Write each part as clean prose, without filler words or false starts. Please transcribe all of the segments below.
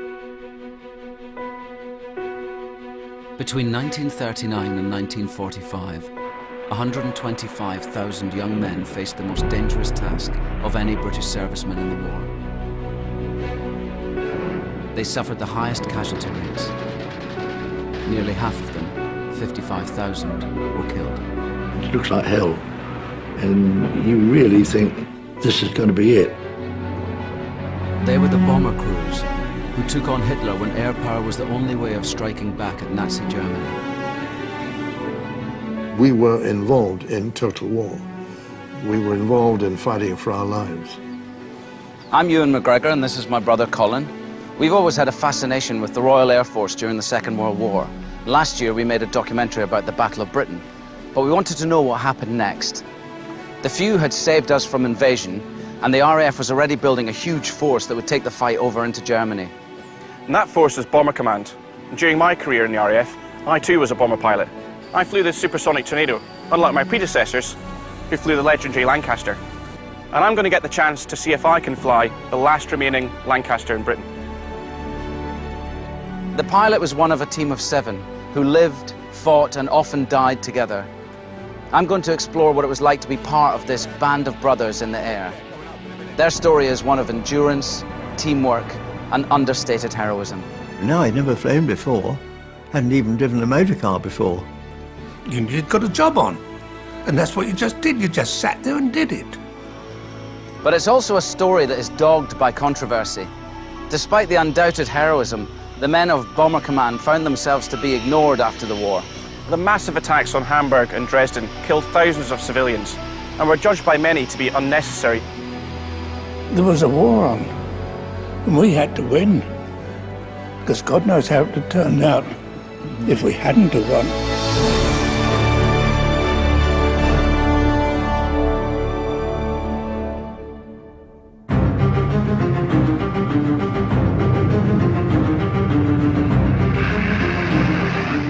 Between 1939 and 1945, 125,000 young men faced the most dangerous task of any British serviceman in the war. They suffered the highest casualty rates. Nearly half of them, 55,000, were killed. It looks like hell, and you really think this is going to be it. They were the bomber crews who took on Hitler when air power was the only way of striking back at Nazi Germany. We were involved in total war. We were involved in fighting for our lives. I'm Ewan McGregor, and this is my brother Colin. We've always had a fascination with the Royal Air Force during the Second World War. Last year we made a documentary about the Battle of Britain, but we wanted to know what happened next. The few had saved us from invasion, and the RAF was already building a huge force that would take the fight over into Germany. And that force was Bomber Command. And during my career in the RAF, I too was a bomber pilot. I flew the supersonic Tornado, unlike my predecessors, who flew the legendary Lancaster. And I'm going to get the chance to see if I can fly the last remaining Lancaster in Britain. The pilot was one of a team of 7 who lived, fought, and often died together. I'm going to explore what it was like to be part of this band of brothers in the air. Their story is one of endurance, teamwork, and understated heroism. No, I'd never flown before. Hadn't even driven a motor car before. You'd got a job on, and that's what you just did. You just sat there and did it. But it's also a story that is dogged by controversy. Despite the undoubted heroism, the men of Bomber Command found themselves to be ignored after the war. The massive attacks on Hamburg and Dresden killed thousands of civilians and were judged by many to be unnecessary. There was a war on, and we had to win, because God knows how it would turn out if we hadn't have won.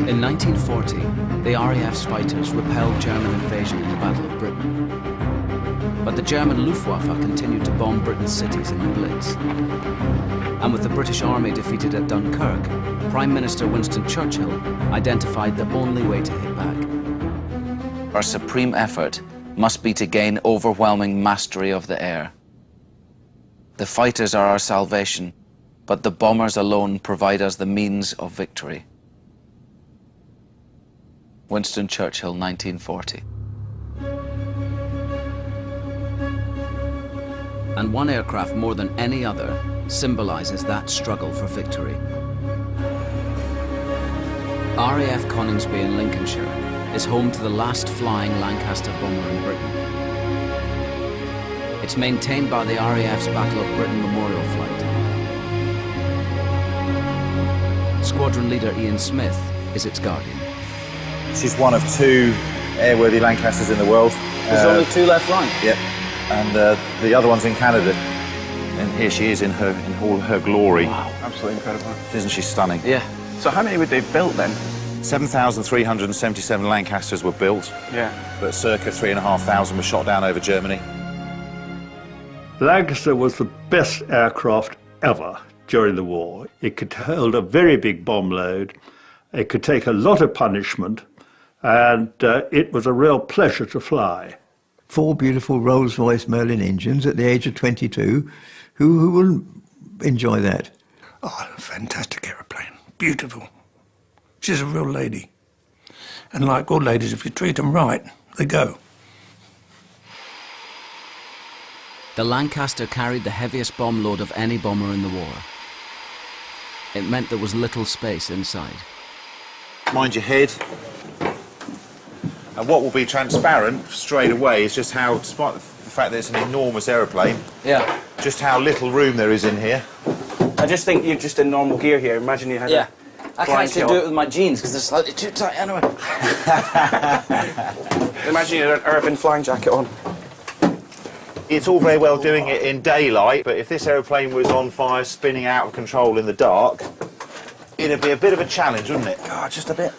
In 1940, the RAF's fighters repelled German invasion in the Battle of Britain. But the German Luftwaffe continued to bomb Britain's cities in the Blitz. And with the British Army defeated at Dunkirk, Prime Minister Winston Churchill identified the only way to hit back. Our supreme effort must be to gain overwhelming mastery of the air. The fighters are our salvation, but the bombers alone provide us the means of victory. Winston Churchill, 1940. And one aircraft more than any other symbolizes that struggle for victory. RAF Coningsby in Lincolnshire is home to the last flying Lancaster bomber in Britain. It's maintained by the RAF's Battle of Britain Memorial Flight. Squadron leader Ian Smith is its guardian. She's one of 2 airworthy Lancasters in the world. There's only 2 left flying? Yep. And the other one's in Canada. And here she is in all her glory. Wow, absolutely incredible. Isn't she stunning? Yeah. So how many would they have built then? 7,377 Lancasters were built. Yeah. But circa 3,500 were shot down over Germany. Lancaster was the best aircraft ever during the war. It could hold a very big bomb load. It could take a lot of punishment. And it was a real pleasure to fly. 4 beautiful Rolls-Royce Merlin engines at the age of 22. Who wouldn't enjoy that? Oh, fantastic aeroplane. Beautiful. She's a real lady. And like all ladies, if you treat them right, they go. The Lancaster carried the heaviest bomb load of any bomber in the war. It meant there was little space inside. Mind your head. And what will be transparent straight away is just how, despite the fact that it's an enormous aeroplane, Yeah. just how little room there is in here. I just think you're just in normal gear here. Imagine you had Yeah. I flying can't actually tail. do it with my jeans because they're slightly too tight anyway. Imagine you had an urban flying jacket on. It's all very well doing it in daylight, but if this aeroplane was on fire, spinning out of control in the dark, it'd be a bit of a challenge, wouldn't it? Oh, just a bit.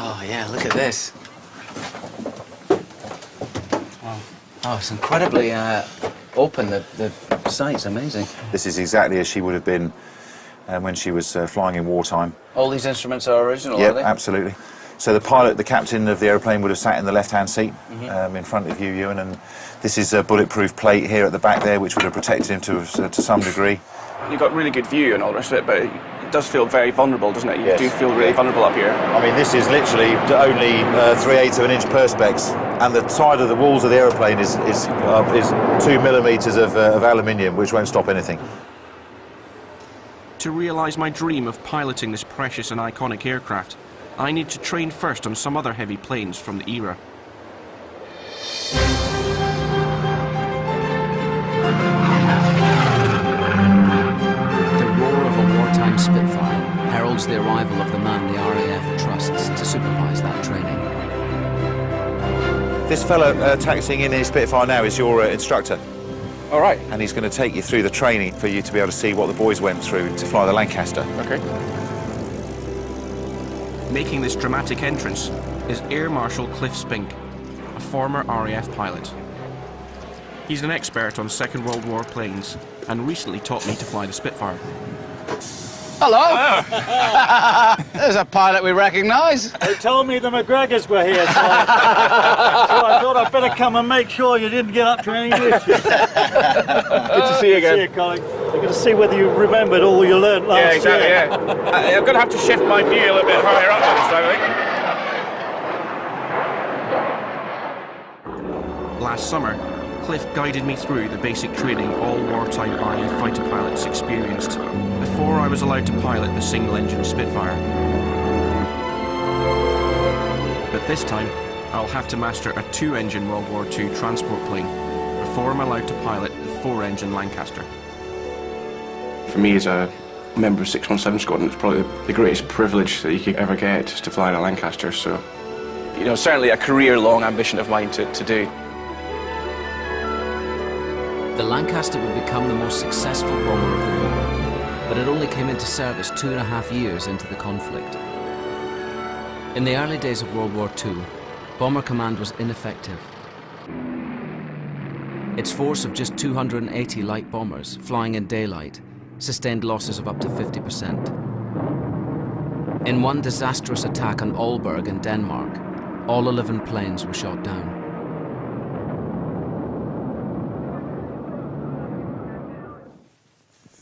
Oh yeah, look at this. Wow. Oh, it's incredibly open, the site's amazing. This is exactly as she would have been when she was flying in wartime. All these instruments are original, Yep, are they? absolutely. So the pilot, the captain of the aeroplane, would have sat in the left-hand seat in front of you, Ewan, and this is a bulletproof plate here at the back there, which would have protected him to some degree. You've got really good view and all the rest of it, but it does feel very vulnerable, doesn't it? You Yes. do feel really vulnerable up here. I mean, this is literally only 3/8 of an inch perspex, and the side of the walls of the aeroplane is 2 millimetres of aluminium, which won't stop anything. To realise my dream of piloting this precious and iconic aircraft, I need to train first on some other heavy planes from the era. The roar of a wartime Spitfire heralds the arrival of the man the RAF trusts to supervise that training. This fellow taxiing in his Spitfire now is your instructor, All right. and he's going to take you through the training for you to be able to see what the boys went through to fly the Lancaster. Okay. Making this dramatic entrance is Air Marshal Cliff Spink, a former RAF pilot. He's an expert on Second World War planes and recently taught me to fly the Spitfire. Hello! There's a pilot we recognise. They told me the McGregors were here, so I thought I'd better come and make sure you didn't get up to any issues. Good to see you again. See you, Colin. We're going to see whether you remembered all you learnt last Yeah, exactly, year. yeah. I'm going to have to shift my view a little bit higher up this time, I think. Last summer, Cliff guided me through the basic training all wartime RAF fighter pilots experienced before I was allowed to pilot the single-engine Spitfire. But this time, I'll have to master a two-engine World War II transport plane before I'm allowed to pilot the four-engine Lancaster. For me as a member of 617 Squadron, it's probably the greatest privilege that you could ever get to fly in a Lancaster, so... You know, certainly a career-long ambition of mine to do. The Lancaster would become the most successful bomber of the war, but it only came into service 2.5 years into the conflict. In the early days of World War II, Bomber Command was ineffective. Its force of just 280 light bombers, flying in daylight, sustained losses of up to 50%. In one disastrous attack on Aalborg in Denmark, all 11 planes were shot down.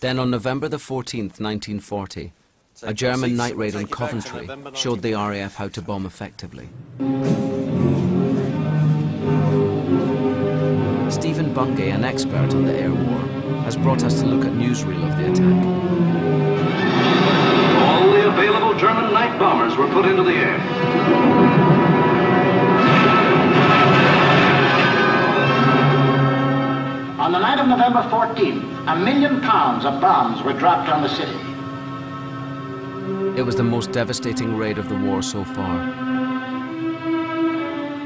Then on November the 14th, 1940, a German night raid on Coventry showed the RAF how to bomb effectively. Stephen Bungay, an expert on the air war, has brought us to look at newsreel of the attack. All the available German night bombers were put into the air. On the night of November 14th, 1 million pounds of bombs were dropped on the city. It was the most devastating raid of the war so far.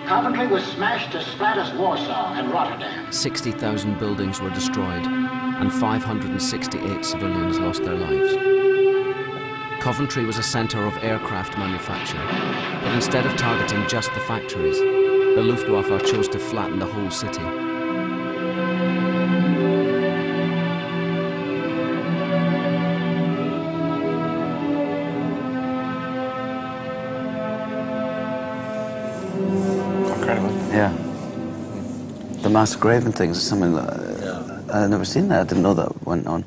Coventry was smashed as flat as Warsaw and Rotterdam. 60,000 buildings were destroyed and 568 civilians lost their lives. Coventry was a centre of aircraft manufacture, but instead of targeting just the factories, the Luftwaffe chose to flatten the whole city. Yeah. The mass grave and things is something that I've never seen that. I didn't know that went on.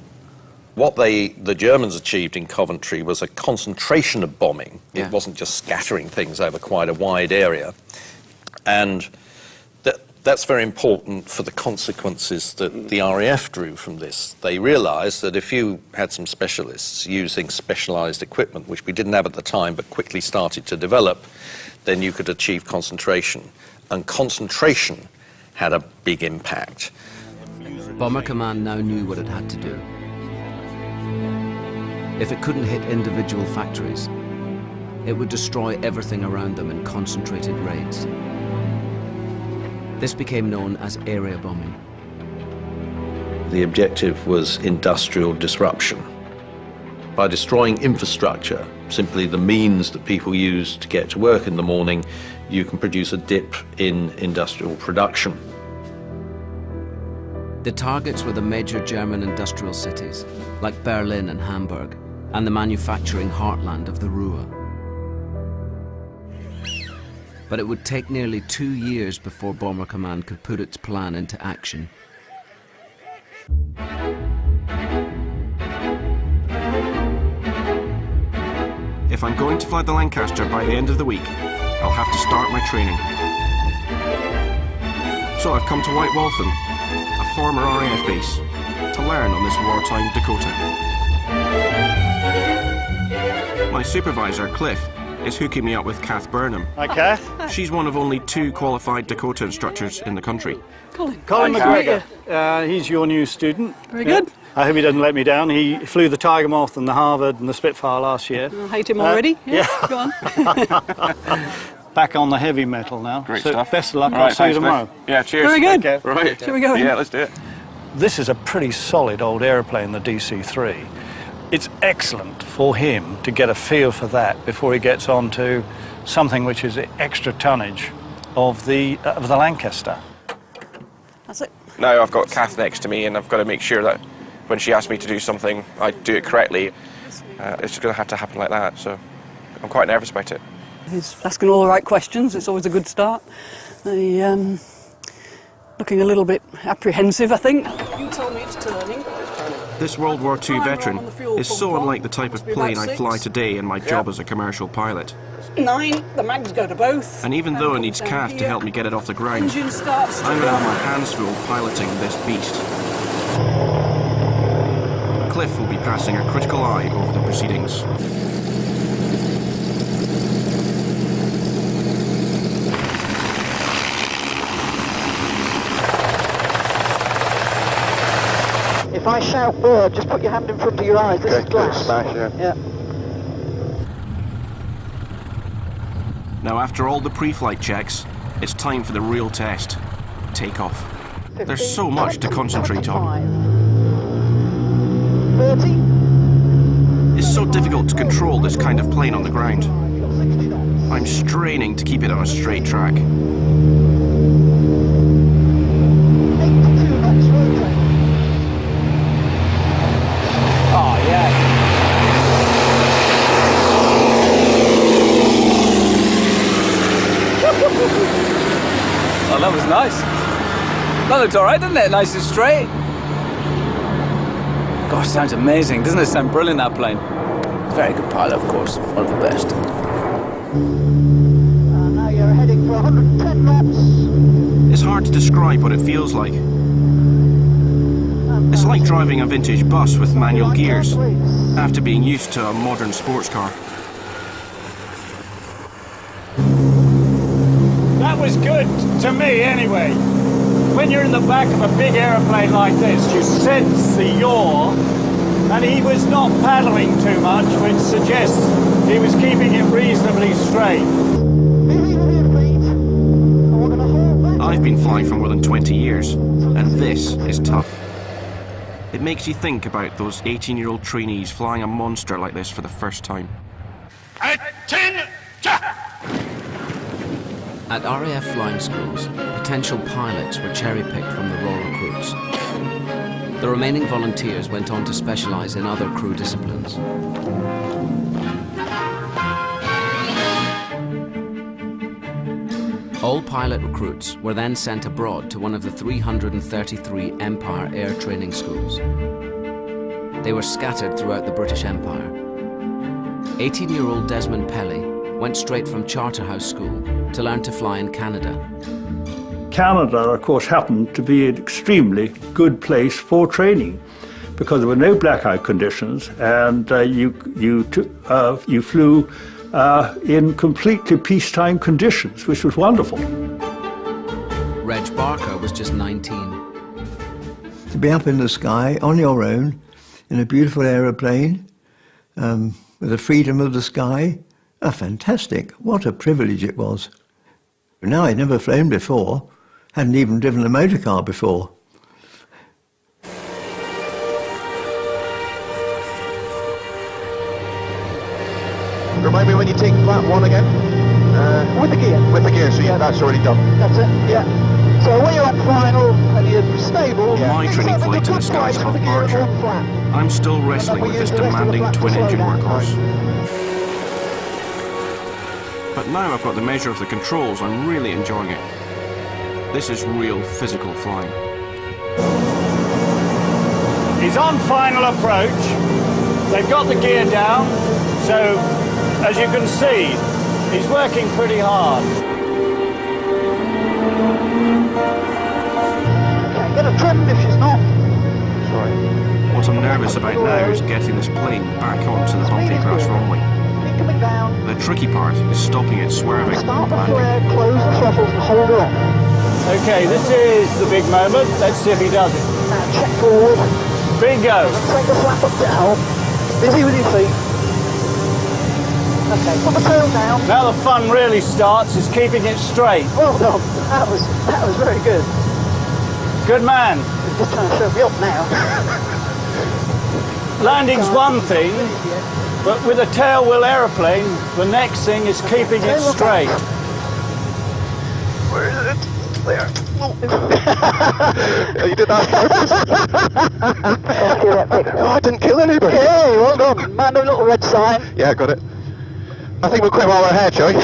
What the Germans achieved in Coventry was a concentration of bombing. Yeah. It wasn't just scattering things over quite a wide area. And that's very important for the consequences that the RAF drew from this. They realised that if you had some specialists using specialised equipment, which we didn't have at the time but quickly started to develop, then you could achieve concentration. And concentration had a big impact. Bomber Command now knew what it had to do. If it couldn't hit individual factories, it would destroy everything around them in concentrated raids. This became known as area bombing. The objective was industrial disruption. By destroying infrastructure, simply the means that people use to get to work in the morning, you can produce a dip in industrial production. The targets were the major German industrial cities, like Berlin and Hamburg, and the manufacturing heartland of the Ruhr. But it would take nearly 2 years before Bomber Command could put its plan into action. If I'm going to fly the Lancaster by the end of the week, I'll have to start my training. So I've come to White Waltham, a former RAF base, to learn on this wartime Dakota. My supervisor, Cliff, is hooking me up with Kath Burnham. Hi, Kath. She's one of only 2 qualified Dakota instructors in the country. Colin McGregor. He's your new student. Very good. I hope he doesn't let me down. He flew the Tiger Moth and the Harvard and the Spitfire last year. I hate him already. Yeah. Go on. Back on the heavy metal now. Great so stuff. Best of luck. I'll see you tomorrow. Yeah, cheers. Very good. Okay. Right. Shall we go in? Yeah, let's do it. This is a pretty solid old aeroplane, the DC-3. It's excellent for him to get a feel for that before he gets on to something which is the extra tonnage of the Lancaster. That's it. Now I've got Kath next to me, and I've got to make sure that when she asks me to do something, I do it correctly. It's going to have to happen like that, so I'm quite nervous about it. He's asking all the right questions. It's always a good start. Looking a little bit apprehensive, I think. You told me it's turning. This World War II veteran is so unlike the type of plane I fly today in my job as a commercial pilot. 9, the mags go to both. And even though it needs Kath to help me get it off the ground, Engine starts. I'm going to have my hands full piloting this beast. Cliff will be passing a critical eye over the proceedings. If I shout bird, just put your hand in front of your eyes. This is glass. Smash, yeah. Now, after all the pre-flight checks, it's time for the real test. Takeoff. There's so much to concentrate on. 30. It's so difficult to control this kind of plane on the ground. I'm straining to keep it on a straight track. 82 knots rotate. Oh, yeah. Oh, that was nice. That looked all right, didn't it? Nice and straight. Gosh, sounds amazing. Doesn't it sound brilliant, that plane? Very good pilot, of course. One of the best. Now you're heading for 110 knots. It's hard to describe what it feels like. It's like driving a vintage bus with manual gears, after being used to a modern sports car. That was good to me, anyway. When you're in the back of a big aeroplane like this, you sense the yaw, and he was not paddling too much, which suggests he was keeping it reasonably straight. I've been flying for more than 20 years, and this is tough. It makes you think about those 18-year-old trainees flying a monster like this for the first time. Attention! At RAF flying schools, potential pilots were cherry-picked from the raw recruits. The remaining volunteers went on to specialise in other crew disciplines. All pilot recruits were then sent abroad to one of the 333 Empire Air Training Schools. They were scattered throughout the British Empire. 18-year-old Desmond Pelly went straight from Charterhouse School to learn to fly in Canada. Canada, of course, happened to be an extremely good place for training because there were no blackout conditions, and you flew in completely peacetime conditions, which was wonderful. Reg Barker was just 19. To be up in the sky on your own in a beautiful aeroplane with the freedom of the sky, fantastic. What a privilege it was. Now, I'd never flown before, hadn't even driven a motor car before. Remind me when you take that one again? With the gear. With the gear, so yeah, that's already done. That's it, yeah. So when you're on final and you're stable... On my training flight to the skies above Berkshire, I'm still wrestling with this demanding twin-engine workhorse. But now I've got the measure of the controls, I'm really enjoying it. This is real physical flying. He's on final approach. They've got the gear down, so as you can see, he's working pretty hard. Get a trim if she's not. Sorry. What I'm nervous about now is getting this plane back onto the bumpy grass runway. Coming down. The tricky part is stopping it swerving Start and the flare, landing. close the throttles and hold her on. Okay, this is the big moment. Let's see if he does it. Now check forward. Bingo! Take the flap up down. Busy with your feet. Okay, put the tail down. Now the fun really starts, is keeping it straight. Well done. That was very good. Good man. You're just trying to show me up now. Landing's one thing, but with a tailwheel aeroplane, the next thing is keeping it straight. Where is it? There. You did that on purpose. Oh, I didn't kill anybody. Hey, well done. Man, a little red sign. Yeah, got it. I think we'll quit while we're ahead, shall we?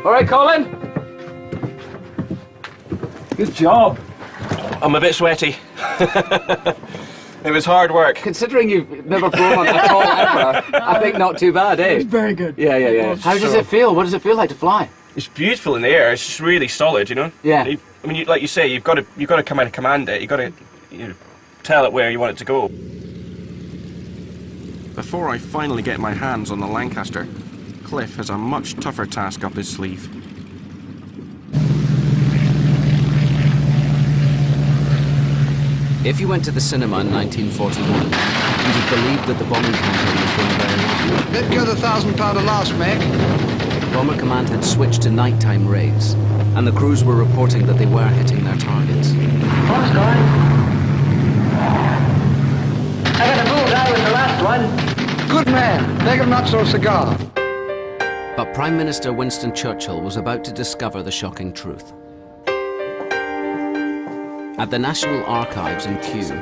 All right, Colin. Good job. I'm a bit sweaty. It was hard work. Considering you've never flown on at all ever, I think not too bad, eh? Very good. Yeah. How does it feel? What does it feel like to fly? It's beautiful in the air. It's just really solid, you know. Yeah. I mean, like you say, you've got to come in and command it. You've got to tell it where you want it to go. Before I finally get my hands on the Lancaster, Cliff has a much tougher task up his sleeve. If you went to the cinema in 1941, you'd have believed that the bombing campaign was going very well. Let go the £1,000 last, Mac. Bomber Command had switched to nighttime raids, and the crews were reporting that they were hitting their targets. One's gone. I got a bullseye with the last one. Good man. Take him nuts or a cigar. But Prime Minister Winston Churchill was about to discover the shocking truth. At the National Archives in Kew,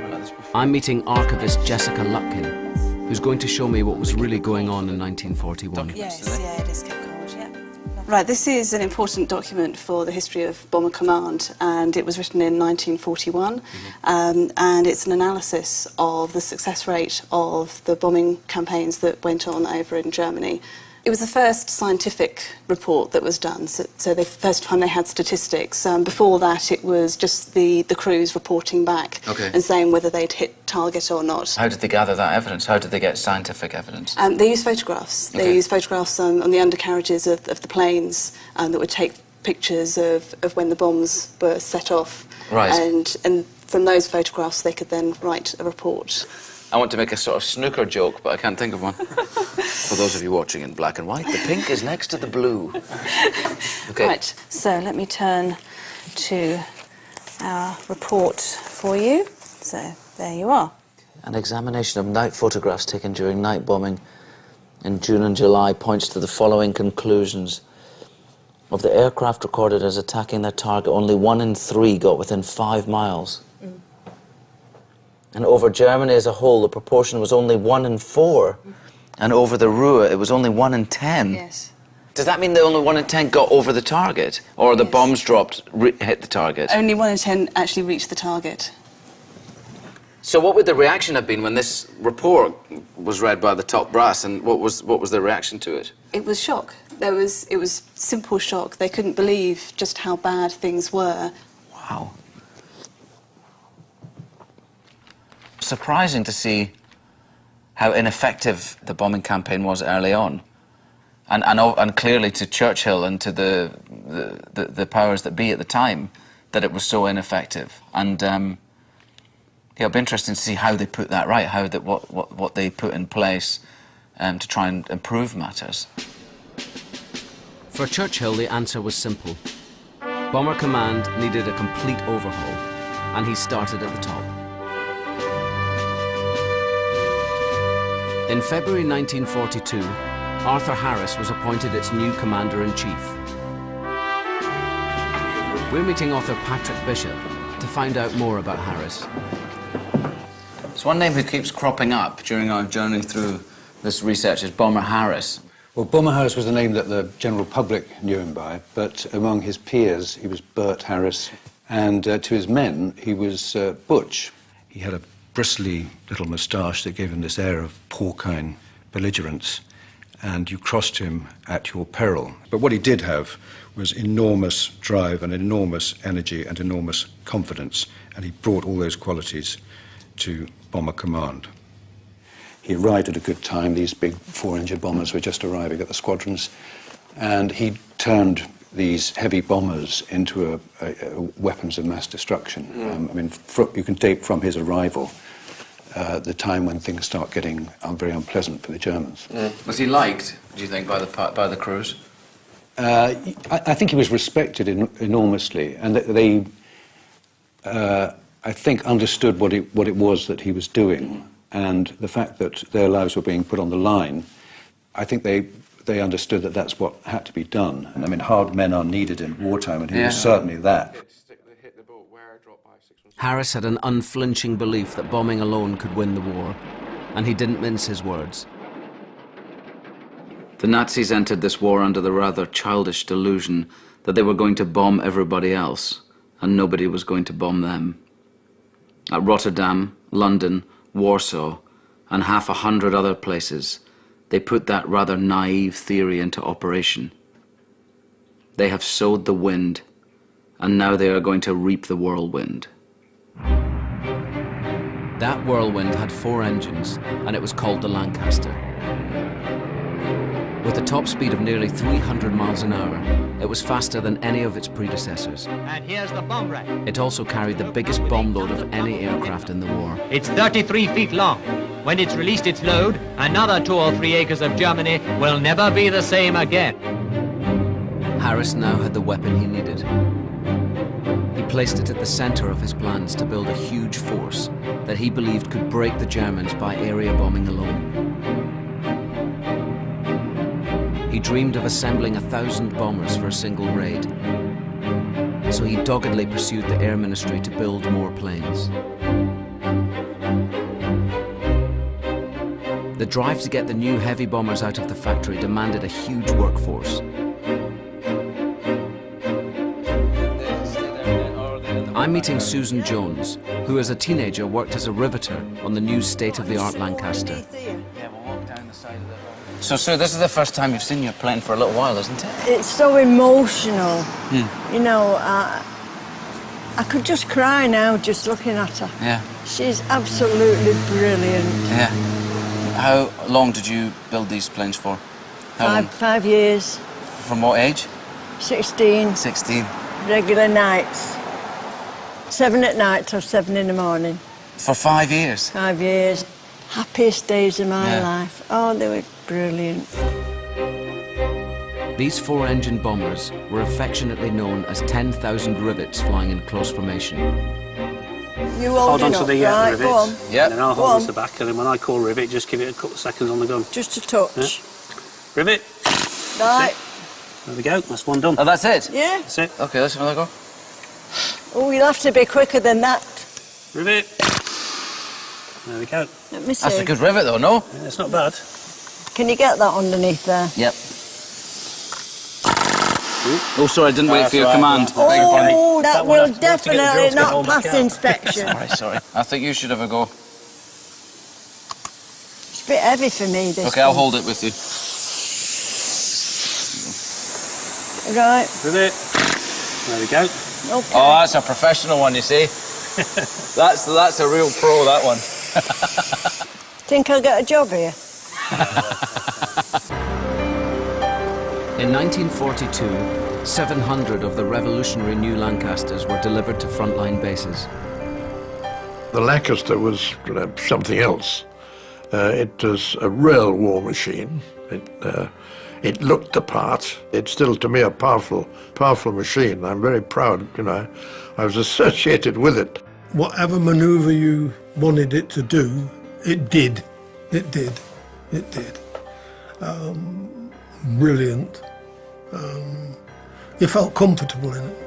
I'm meeting archivist Jessica Lutkin, who's going to show me what was really going on in 1941. Yes, yeah, it is Cape Cod, yeah. Right, this is an important document for the history of Bomber Command, and it was written in 1941, and it's an analysis of the success rate of the bombing campaigns that went on over in Germany. It was the first scientific report that was done, so the first time they had statistics. Before that, it was just the crews reporting back and saying whether they'd hit target or not. How did they gather that evidence? How did they get scientific evidence? They used photographs. They used photographs on the undercarriages of the planes that would take pictures of when the bombs were set off. Right. And from those photographs, they could then write a report. I want to make a sort of snooker joke, but I can't think of one. For those of you watching in black and white, the pink is next to the blue. Okay. Right, so let me turn to our report for you. So there you are. An examination of night photographs taken during night bombing in June and July points to the following conclusions. Of the aircraft recorded as attacking their target, only 1 in 3 got within 5 miles. And over Germany as a whole, the proportion was only 1 in 4. And over the Ruhr, it was only 1 in 10. Yes. Does that mean that only 1 in 10 got over the target? Or the bombs dropped, hit the target? Only 1 in 10 actually reached the target. So what would the reaction have been when this report was read by the top brass, and what was the reaction to it? It was shock. It was simple shock. They couldn't believe just how bad things were. Wow. Surprising to see how ineffective the bombing campaign was early on, and clearly to Churchill and to the powers that be at the time that it was so ineffective. And it'll be interesting to see how they put that right, what they put in place to try and improve matters. For Churchill, the answer was simple. Bomber Command needed a complete overhaul, and he started at the top. In February 1942, Arthur Harris was appointed its new Commander-in-Chief. We're meeting author Patrick Bishop to find out more about Harris. It's one name who keeps cropping up during our journey through this research is Bomber Harris. Well, Bomber Harris was the name that the general public knew him by, but among his peers, he was Bert Harris, and to his men, he was Butch. He had a bristly little moustache that gave him this air of porcine belligerence, and you crossed him at your peril. But what he did have was enormous drive and enormous energy and enormous confidence, and he brought all those qualities to Bomber Command. He arrived at a good time. These big 4-engine bombers were just arriving at the squadrons, and he turned these heavy bombers into weapons of mass destruction. I mean, you can date from his arrival the time when things start getting very unpleasant for the Germans. Was he liked, do you think, by the crews? I think he was respected enormously, and they, I think, understood what it was that he was doing. And the fact that their lives were being put on the line, I think they understood that that's what had to be done. And I mean, hard men are needed in wartime, and he was certainly that. Harris had an unflinching belief that bombing alone could win the war, and he didn't mince his words. The Nazis entered this war under the rather childish delusion that they were going to bomb everybody else, and nobody was going to bomb them. At Rotterdam, London, Warsaw, and 100 other places, they put that rather naive theory into operation. They have sowed the wind, and now they are going to reap the whirlwind. That whirlwind had 4 engines, and it was called the Lancaster. With a top speed of nearly 300 miles an hour, it was faster than any of its predecessors. And here's the bomb rack. It also carried the biggest bomb load of any aircraft in the war. It's 33 feet long. When it's released its load, another 2 or 3 acres of Germany will never be the same again. Harris now had the weapon he needed. He placed it at the center of his plans to build a huge force that he believed could break the Germans by area bombing alone. He dreamed of assembling 1,000 bombers for a single raid. So he doggedly pursued the Air Ministry to build more planes. The drive to get the new heavy bombers out of the factory demanded a huge workforce. I'm meeting Susan Jones, who as a teenager worked as a riveter on the new state-of-the-art Lancaster. So, Sue, this is the first time you've seen your plane for a little while, isn't it? It's so emotional. You know, I could just cry now just looking at her. Yeah. She's absolutely brilliant. Yeah. How long did you build these planes for? How long? 5 years. From what age? 16. 16. Regular nights. 7 at night till 7 in the morning. For 5 years? 5 years. Happiest days of my Yeah. life. Oh, they were brilliant. These 4-engine bombers were affectionately known as 10,000 rivets flying in close formation. You hold on to the right, rivets. go on. Yeah. And then I'll Go hold on. on to the back, and then when I call rivet, just give it a couple of seconds on the gun. Just a touch. Yeah. Rivet. Right. There we go. That's one done. Oh, that's it? Yeah. That's it. Okay, let's have another go. Oh, you'll have to be quicker than that. Rivet. There we go. Let me see. That's a good rivet, though, no? Yeah, it's not bad. Can you get that underneath there? Yep. Oh, sorry, I didn't wait for your command. Oh, that one will have to get the drill definitely to not hold back pass out. inspection. Sorry. I think you should have a go. It's a bit heavy for me, this Okay, I'll one. hold it with you. Right. Rivet. There we go. Okay. Oh, that's a professional one, you see. That's a real pro, that one. Think I'll get a job here? In 1942, 700 of the revolutionary new Lancasters were delivered to frontline bases. The Lancaster was something else. It was a real war machine. It looked the part. It's still, to me, a powerful machine. I'm very proud, you know. I was associated with it. Whatever manoeuvre you wanted it to do, it did. It did. It did. Brilliant. You felt comfortable in it.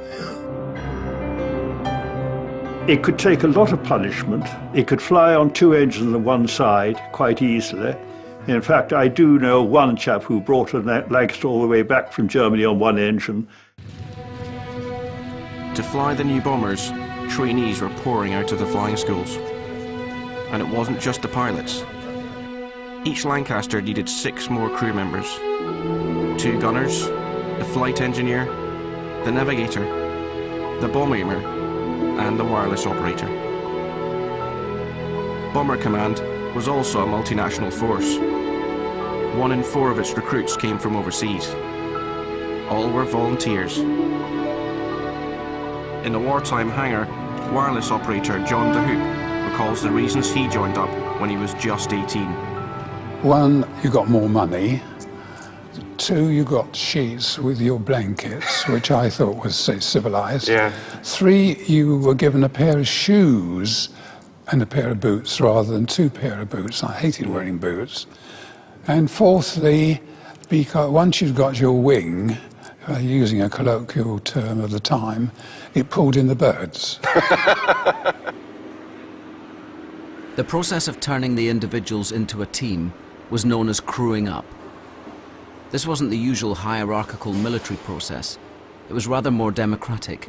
It could take a lot of punishment. It could fly on two engines on one side quite easily. In fact, I do know one chap who brought a Lancaster all the way back from Germany on one engine. To fly the new bombers, trainees were pouring out of the flying schools. And it wasn't just the pilots. Each Lancaster needed 6 more crew members. 2 gunners, the flight engineer, the navigator, the bomb aimer, and the wireless operator. Bomber Command was also a multinational force. 1 in 4 of its recruits came from overseas. All were volunteers. In the wartime hangar, wireless operator John DeHoop recalls the reasons he joined up when he was just 18. 1, you got more money. 2, you got sheets with your blankets, which I thought was, say, civilized. Yeah. 3, you were given a pair of shoes and a pair of boots rather than 2 pair of boots. I hated wearing boots. And 4thly, because once you'd got your wing, using a colloquial term of the time, it pulled in the birds. The process of turning the individuals into a team was known as crewing up. This wasn't the usual hierarchical military process. It was rather more democratic.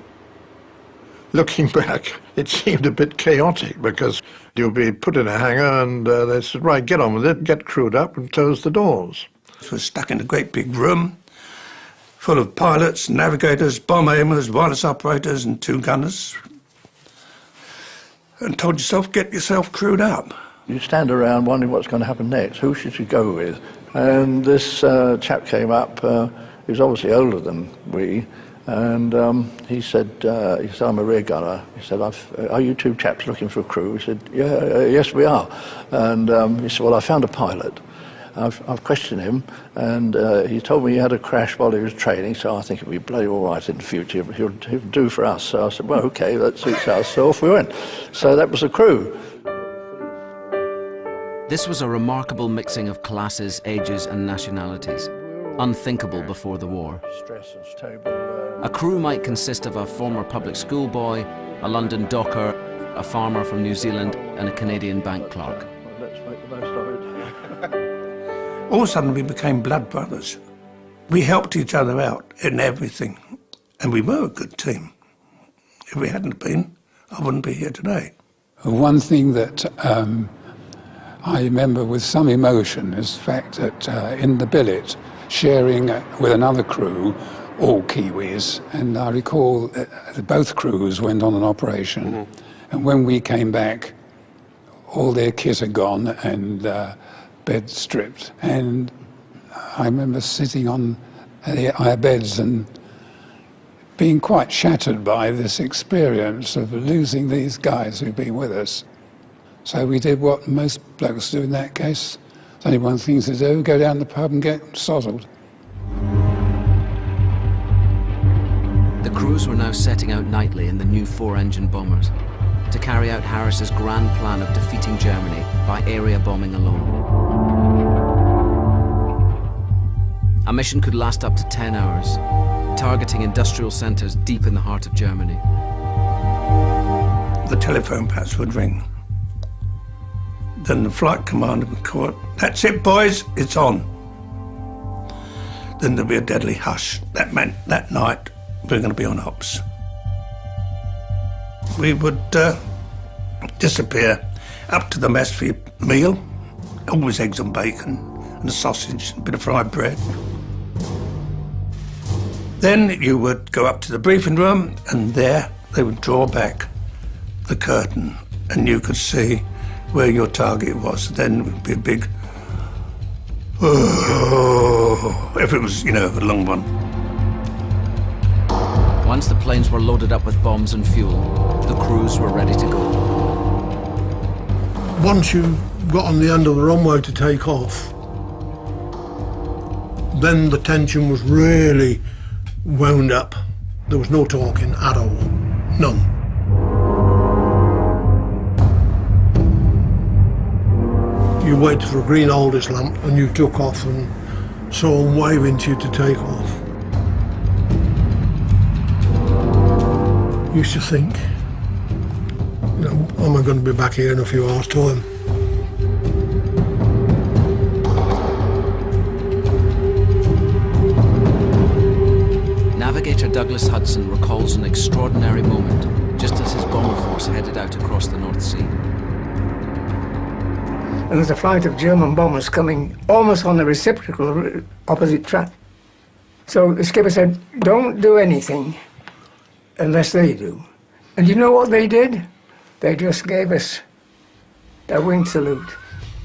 Looking back, it seemed a bit chaotic because you'll be put in a hangar and they said, right, get on with it, get crewed up and close the doors. We were stuck in a great big room full of pilots, navigators, bomb aimers, wireless operators and 2 gunners. And told yourself, get yourself crewed up. You stand around wondering what's going to happen next. Who should you go with? And this chap came up. He was obviously older than we. And he said, I'm a rear gunner. He said, are you 2 chaps looking for a crew? We said, yeah, yes, we are. And he said, well, I found a pilot. I've questioned him, and he told me he had a crash while he was training, so I think it'll be bloody all right in the future. He'll do for us. So I said, well, OK, that suits us. So off we went. So that was the crew. This was a remarkable mixing of classes, ages and nationalities, unthinkable before the war. A crew might consist of a former public school boy, a London docker, a farmer from New Zealand and a Canadian bank clerk. Let's make the most of it. All of a sudden we became blood brothers. We helped each other out in everything, and we were a good team. If we hadn't been, I wouldn't be here today. One thing that I remember with some emotion is the fact that in the billet, sharing with another crew, all Kiwis, and I recall that both crews went on an operation, and when we came back, all their kit had gone and beds stripped, and I remember sitting on our beds and being quite shattered by this experience of losing these guys who've been with us. So we did what most blokes do in that case. There's only one thing to do, go down the pub and get sozzled. The crews were now setting out nightly in the new 4-engine bombers to carry out Harris's grand plan of defeating Germany by area bombing alone. A mission could last up to 10 hours, targeting industrial centres deep in the heart of Germany. The telephone pads would ring. Then the flight commander would call, that's it, boys, it's on. Then there'd be a deadly hush. That meant that night we're going to be on ops. We would disappear up to the mess for your meal, always eggs and bacon, and a sausage, a bit of fried bread. Then you would go up to the briefing room, and there they would draw back the curtain, and you could see where your target was. Then it would be a big, oh, if it was, you know, a long one. Once the planes were loaded up with bombs and fuel, the crews were ready to go. Once you got on the end of the runway to take off, Then the tension was really wound up. There was no talking at all. None. You waited for a green Aldis lamp and you took off and saw them waving to you to take off. Used to think, you know, am I going to be back here in a few hours' time? Navigator Douglas Hudson recalls an extraordinary moment just as his bomber force headed out across the North Sea. And there's a flight of German bombers coming almost on the reciprocal opposite track. So the skipper said, don't do anything unless they do. And you know what they did? They just gave us a wing salute.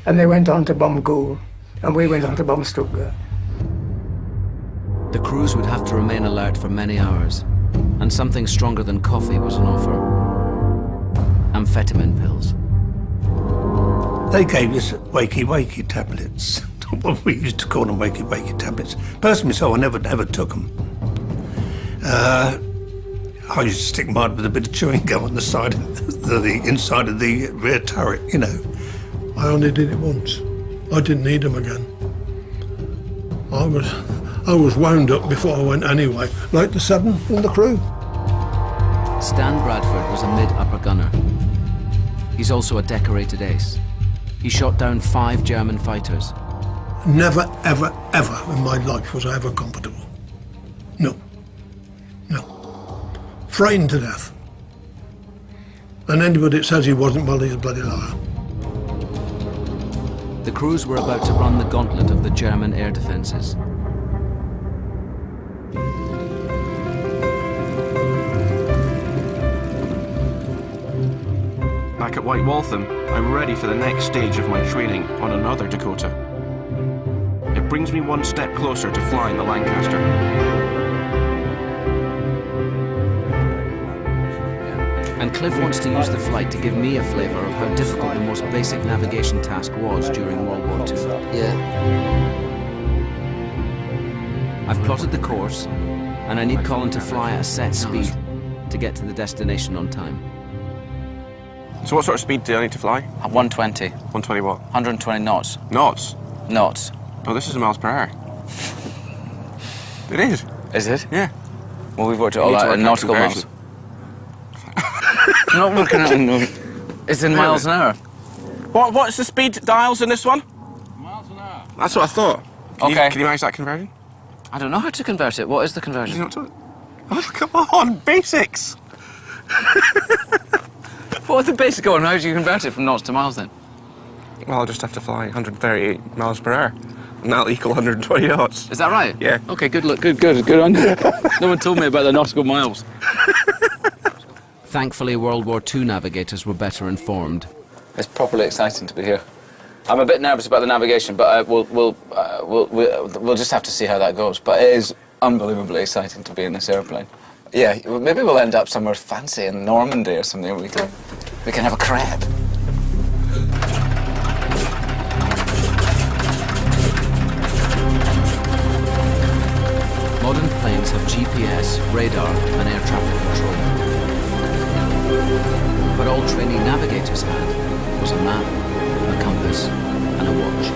And they went on to bomb Goole, and we went on to bomb Stuttgart. The crews would have to remain alert for many hours, and something stronger than coffee was on offer. Amphetamine pills. They gave us wakey-wakey tablets. What we used to call them wakey-wakey tablets. Personally, so I never took them. I used to stick mine with a bit of chewing gum on the side of the inside of the rear turret, you know. I only did it once. I didn't need them again. I was wound up before I went anyway, like the 7 in the crew. Stan Bradford was a mid-upper gunner. He's also a decorated ace. He shot down 5 German fighters. Never, ever, ever in my life was I ever comfortable. No. No. Frightened to death. And anybody that says he wasn't, well, he's a bloody liar. The crews were about to run the gauntlet of the German air defences. Back at White Waltham, I'm ready for the next stage of my training on another Dakota. It brings me one step closer to flying the Lancaster. And Cliff wants to use the flight to give me a flavour of how difficult the most basic navigation task was during World War II. Yeah. I've plotted the course, and I need Colin to fly at a set speed to get to the destination on time. So what sort of speed do I need to fly? At 120. 120 what? 120 knots. Knots? Knots. Oh, this is miles per hour. It is. Is it? Yeah. Well, we've worked it all out in nautical miles. I'm not looking at it. It's in miles an hour. What's the speed dials in this one? Miles an hour. That's what I thought. Can you manage that conversion? I don't know how to convert it. What is the conversion? You know what to... Oh, come on, basics. What are the basic going? How do you convert it from knots to miles then? Well, I'll just have to fly 138 miles per hour, and that'll equal 120 knots. Is that right? Yeah. Okay, good on you. No one told me about the nautical miles. Thankfully, World War II navigators were better informed. It's properly exciting to be here. I'm a bit nervous about the navigation, but we'll just have to see how that goes. But it is unbelievably exciting to be in this airplane. Yeah, maybe we'll end up somewhere fancy in Normandy or something. We can have a crab. Modern planes have GPS, radar, and air traffic control. But all trainee navigators had was a map, a compass, and a watch.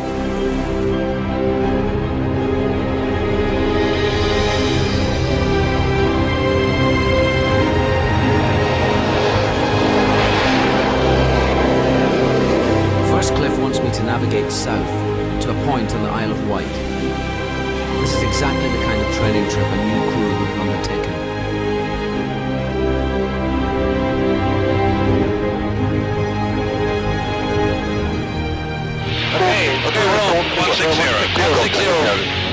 First, Cliff wants me to navigate south to a point on the Isle of Wight. This is exactly the kind of training trip a new crew would have undertaken. Okay, we're on. 160. 160.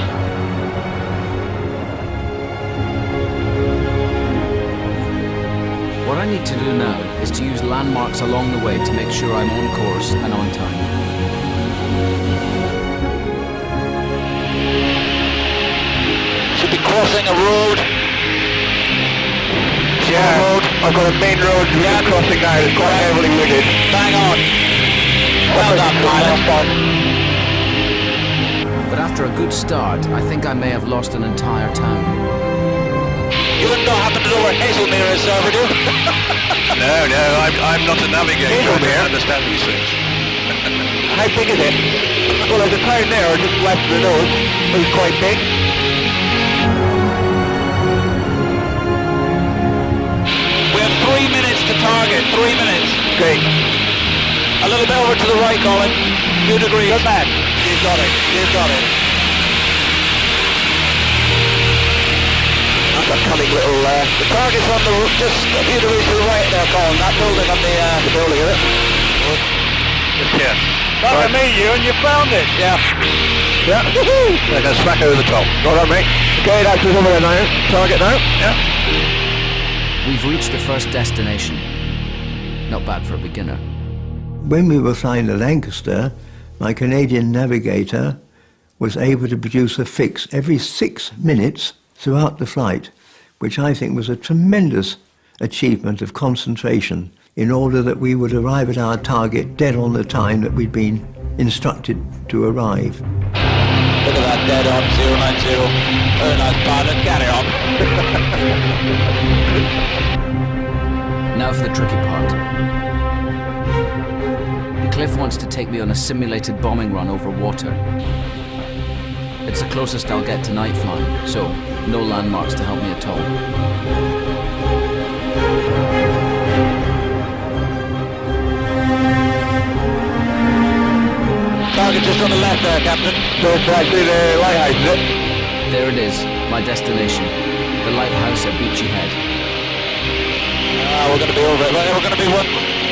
What I need to do now is to use landmarks along the way to make sure I'm on course and on time. Should be crossing a road. Yeah, road. I've got a main road crossing now. It's quite heavily wooded. Bang on. Well done, pilot. But after a good start, I think I may have lost an entire town. You wouldn't happen to know where Hazelmere is, sir, would you? No, I'm not a navigator. I don't understand these things. How big is it? Well, there's a town there just west of the nose. It's quite big. We have 3 minutes to target. 3 minutes. Great. A little bit over to the right, Colin. 2 degrees. Good man. You've got it. You've got it. That's a cunning little... the target's on the just a few degrees to the right there, Colin. That building on the building, is it? Just here. Look at me, Ewan, you found it. Yeah. Yeah. They're going to smack over the top. Well done, mate. Okay, that's us over there now. Target now. Yeah. We've reached the first destination. Not bad for a beginner. When we were flying the Lancaster, my Canadian navigator was able to produce a fix every 6 minutes throughout the flight, which I think was a tremendous achievement of concentration in order that we would arrive at our target dead on the time that we'd been instructed to arrive. Look at that, dead on, 090. Very nice pilot, carry on. Now for the tricky part. Cliff wants to take me on a simulated bombing run over water. It's the closest I'll get to night flying, so no landmarks to help me at all. Target just on the left there, Captain. So it's actually the lighthouse, is it? There it is, my destination. The lighthouse at Beachy Head. We're going to be over it. We're going to be one...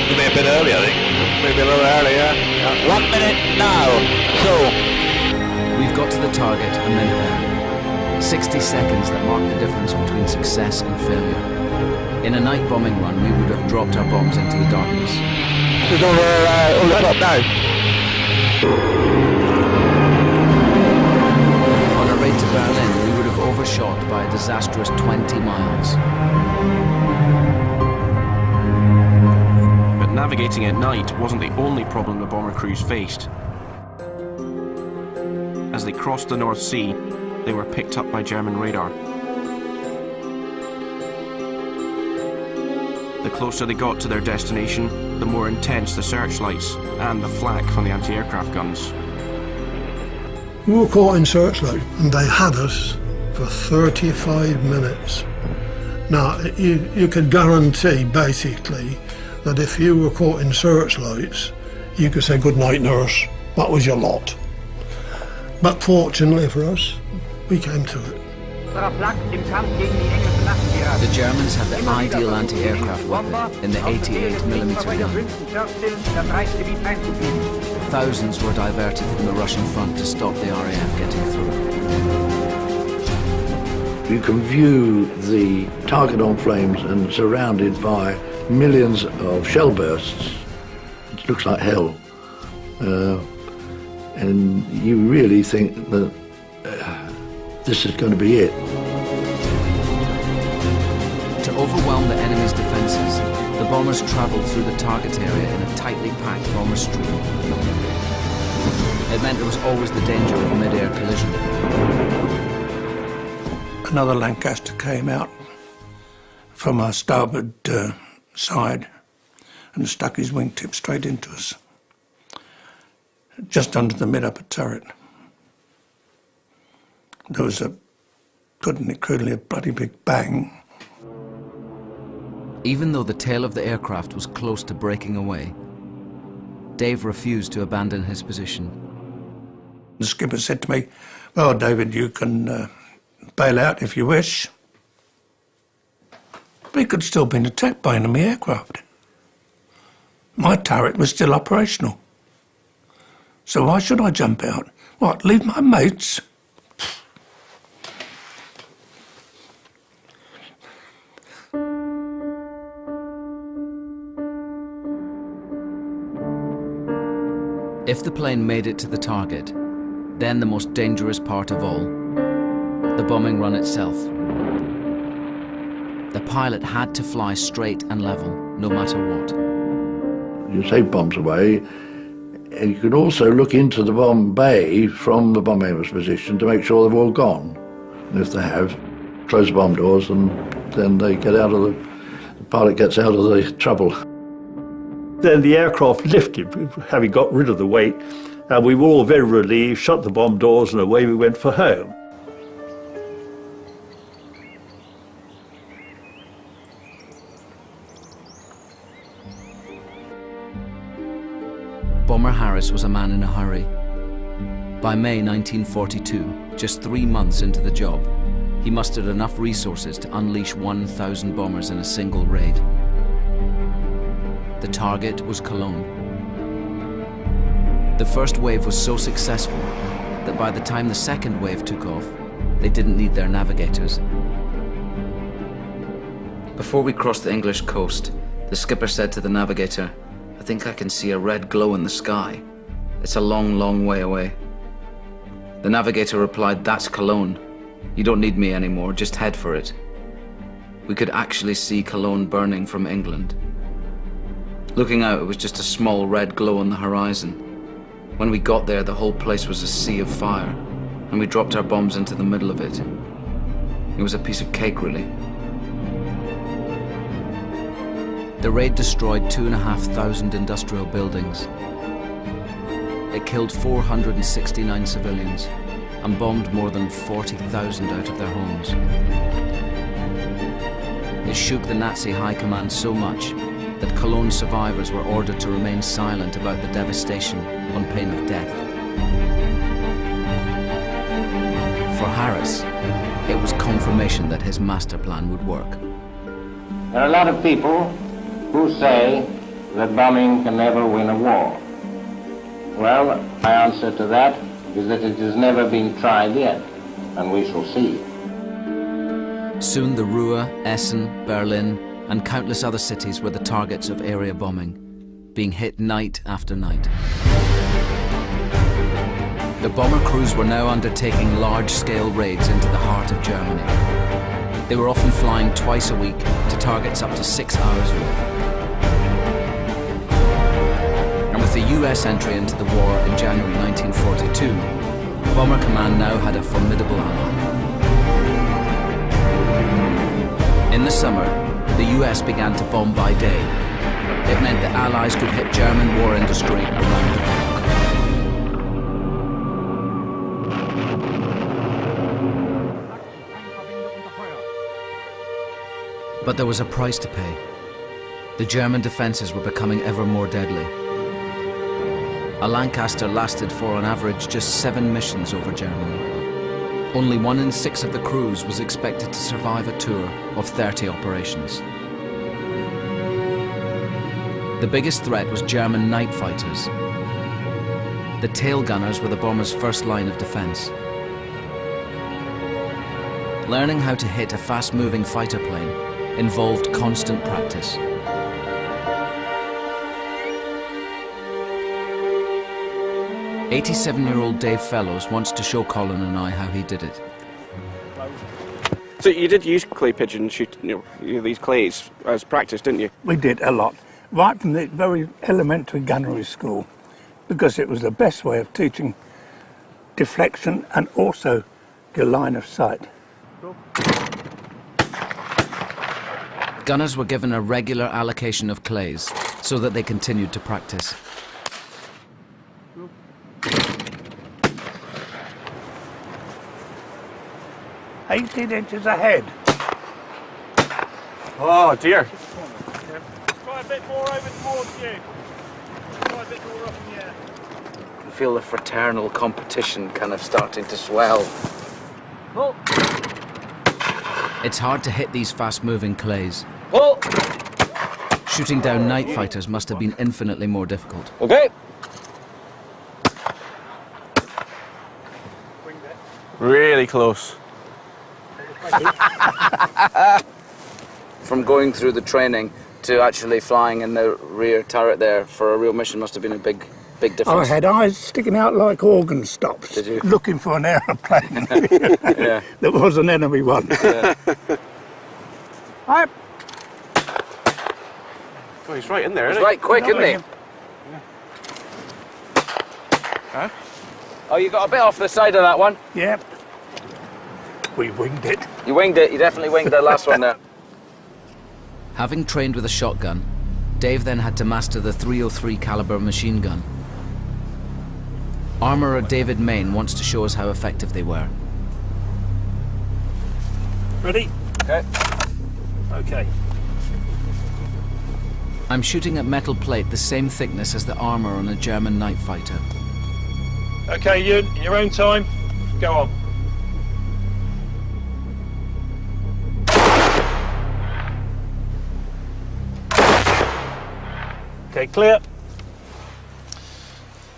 Could be a bit early, I think. Maybe a little earlier. Yeah. 1 minute now. So... We've got to the target a minute early. 60 seconds that mark the difference between success and failure. In a night bombing run, we would have dropped our bombs into the darkness. It's over the top now. On our raid to Berlin, we would have overshot by a disastrous 20 miles. But navigating at night wasn't the only problem the bomber crews faced. As they crossed the North Sea, they were picked up by German radar. The closer they got to their destination, the more intense the searchlights and the flak from the anti-aircraft guns. We were caught in searchlight and they had us for 35 minutes. Now, you could guarantee, basically, that if you were caught in searchlights, you could say, "Good night, nurse," that was your lot. But fortunately for us, we came to it. The Germans had the ideal anti-aircraft weapon in the 88mm gun. Thousands were diverted from the Russian front to stop the RAF getting through. You can view the target on flames and surrounded by millions of shell bursts. It looks like hell. And you really think that this is going to be it. To overwhelm the enemy's defences, the bombers travelled through the target area in a tightly packed bomber stream. It meant there was always the danger of mid-air collision. Another Lancaster came out from our starboard side and stuck his wingtip straight into us, just under the mid-upper turret. There was crudely a bloody big bang. Even though the tail of the aircraft was close to breaking away, Dave refused to abandon his position. The skipper said to me, "Well, David, you can bail out if you wish." We could still been attacked by enemy aircraft. My turret was still operational. So why should I jump out? What, leave my mates? If the plane made it to the target, then the most dangerous part of all, the bombing run itself. The pilot had to fly straight and level, no matter what. You take bombs away, And you can also look into the bomb bay from the bomb aimer's position to make sure they've all gone. And if they have, close the bomb doors and then they get out of the pilot gets out of the trouble. Then the aircraft lifted, having got rid of the weight, and we were all very relieved, shut the bomb doors, and away we went for home. Bomber Harris was a man in a hurry. By May 1942, just 3 months into the job, he mustered enough resources to unleash 1,000 bombers in a single raid. The target was Cologne. The first wave was so successful that by the time the second wave took off, they didn't need their navigators. Before we crossed the English coast, the skipper said to the navigator, "I think I can see a red glow in the sky. It's a long, long way away." The navigator replied, "That's Cologne. You don't need me anymore, just head for it." We could actually see Cologne burning from England. Looking out, it was just a small red glow on the horizon. When we got there, the whole place was a sea of fire, and we dropped our bombs into the middle of it. It was a piece of cake, really. The raid destroyed 2,500 industrial buildings. It killed 469 civilians and bombed more than 40,000 out of their homes. It shook the Nazi high command so much that Cologne survivors were ordered to remain silent about the devastation on pain of death. For Harris, it was confirmation that his master plan would work. There are a lot of people who say that bombing can never win a war. Well, my answer to that is that it has never been tried yet, and we shall see. Soon the Ruhr, Essen, Berlin, and countless other cities were the targets of area bombing, being hit night after night. The bomber crews were now undertaking large-scale raids into the heart of Germany. They were often flying twice a week to targets up to 6 hours away. And with the US entry into the war in January 1942, Bomber Command now had a formidable ally. In the summer, the US began to bomb by day. It meant the Allies could hit German war industry around the clock. But there was a price to pay. The German defences were becoming ever more deadly. A Lancaster lasted for on average just 7 missions over Germany. Only 1 in 6 of the crews was expected to survive a tour of 30 operations. The biggest threat was German night fighters. The tail gunners were the bombers' first line of defence. Learning how to hit a fast-moving fighter plane involved constant practice. "87-year-old Dave Fellows wants to show Colin and I how he did it." So you did use clay pigeon shoot, these clays as practice, didn't you? We did a lot, right from the very elementary gunnery school, because it was the best way of teaching deflection and also your line of sight. Gunners were given a regular allocation of clays so that they continued to practice. "18 inches ahead." Oh dear. Try a bit more over towards you. Try a bit more up in the air. You can feel the fraternal competition kind of starting to swell. Pull. It's hard to hit these fast-moving clays. Pull. Shooting down night fighters must have been infinitely more difficult. Okay. Really close. From going through the training to actually flying in the rear turret there for a real mission must have been a big I difference. had eyes sticking out like organ stops, Did you? looking for an aeroplane. Yeah. There was an enemy one. Yeah. I Oh, he's right in there, He's isn't he? right quick, isn't he? Huh? Oh, you got a bit off the side of that one? Yep. We winged it. You winged it. You definitely winged the last one there. Having trained with a shotgun, Dave then had to master the .303 caliber machine gun. Armourer David Main wants to show us how effective they were. Ready? Okay. Okay. I'm shooting at metal plate the same thickness as the armour on a German night fighter. Okay, Ewan, in your own time, go on. Okay, clear.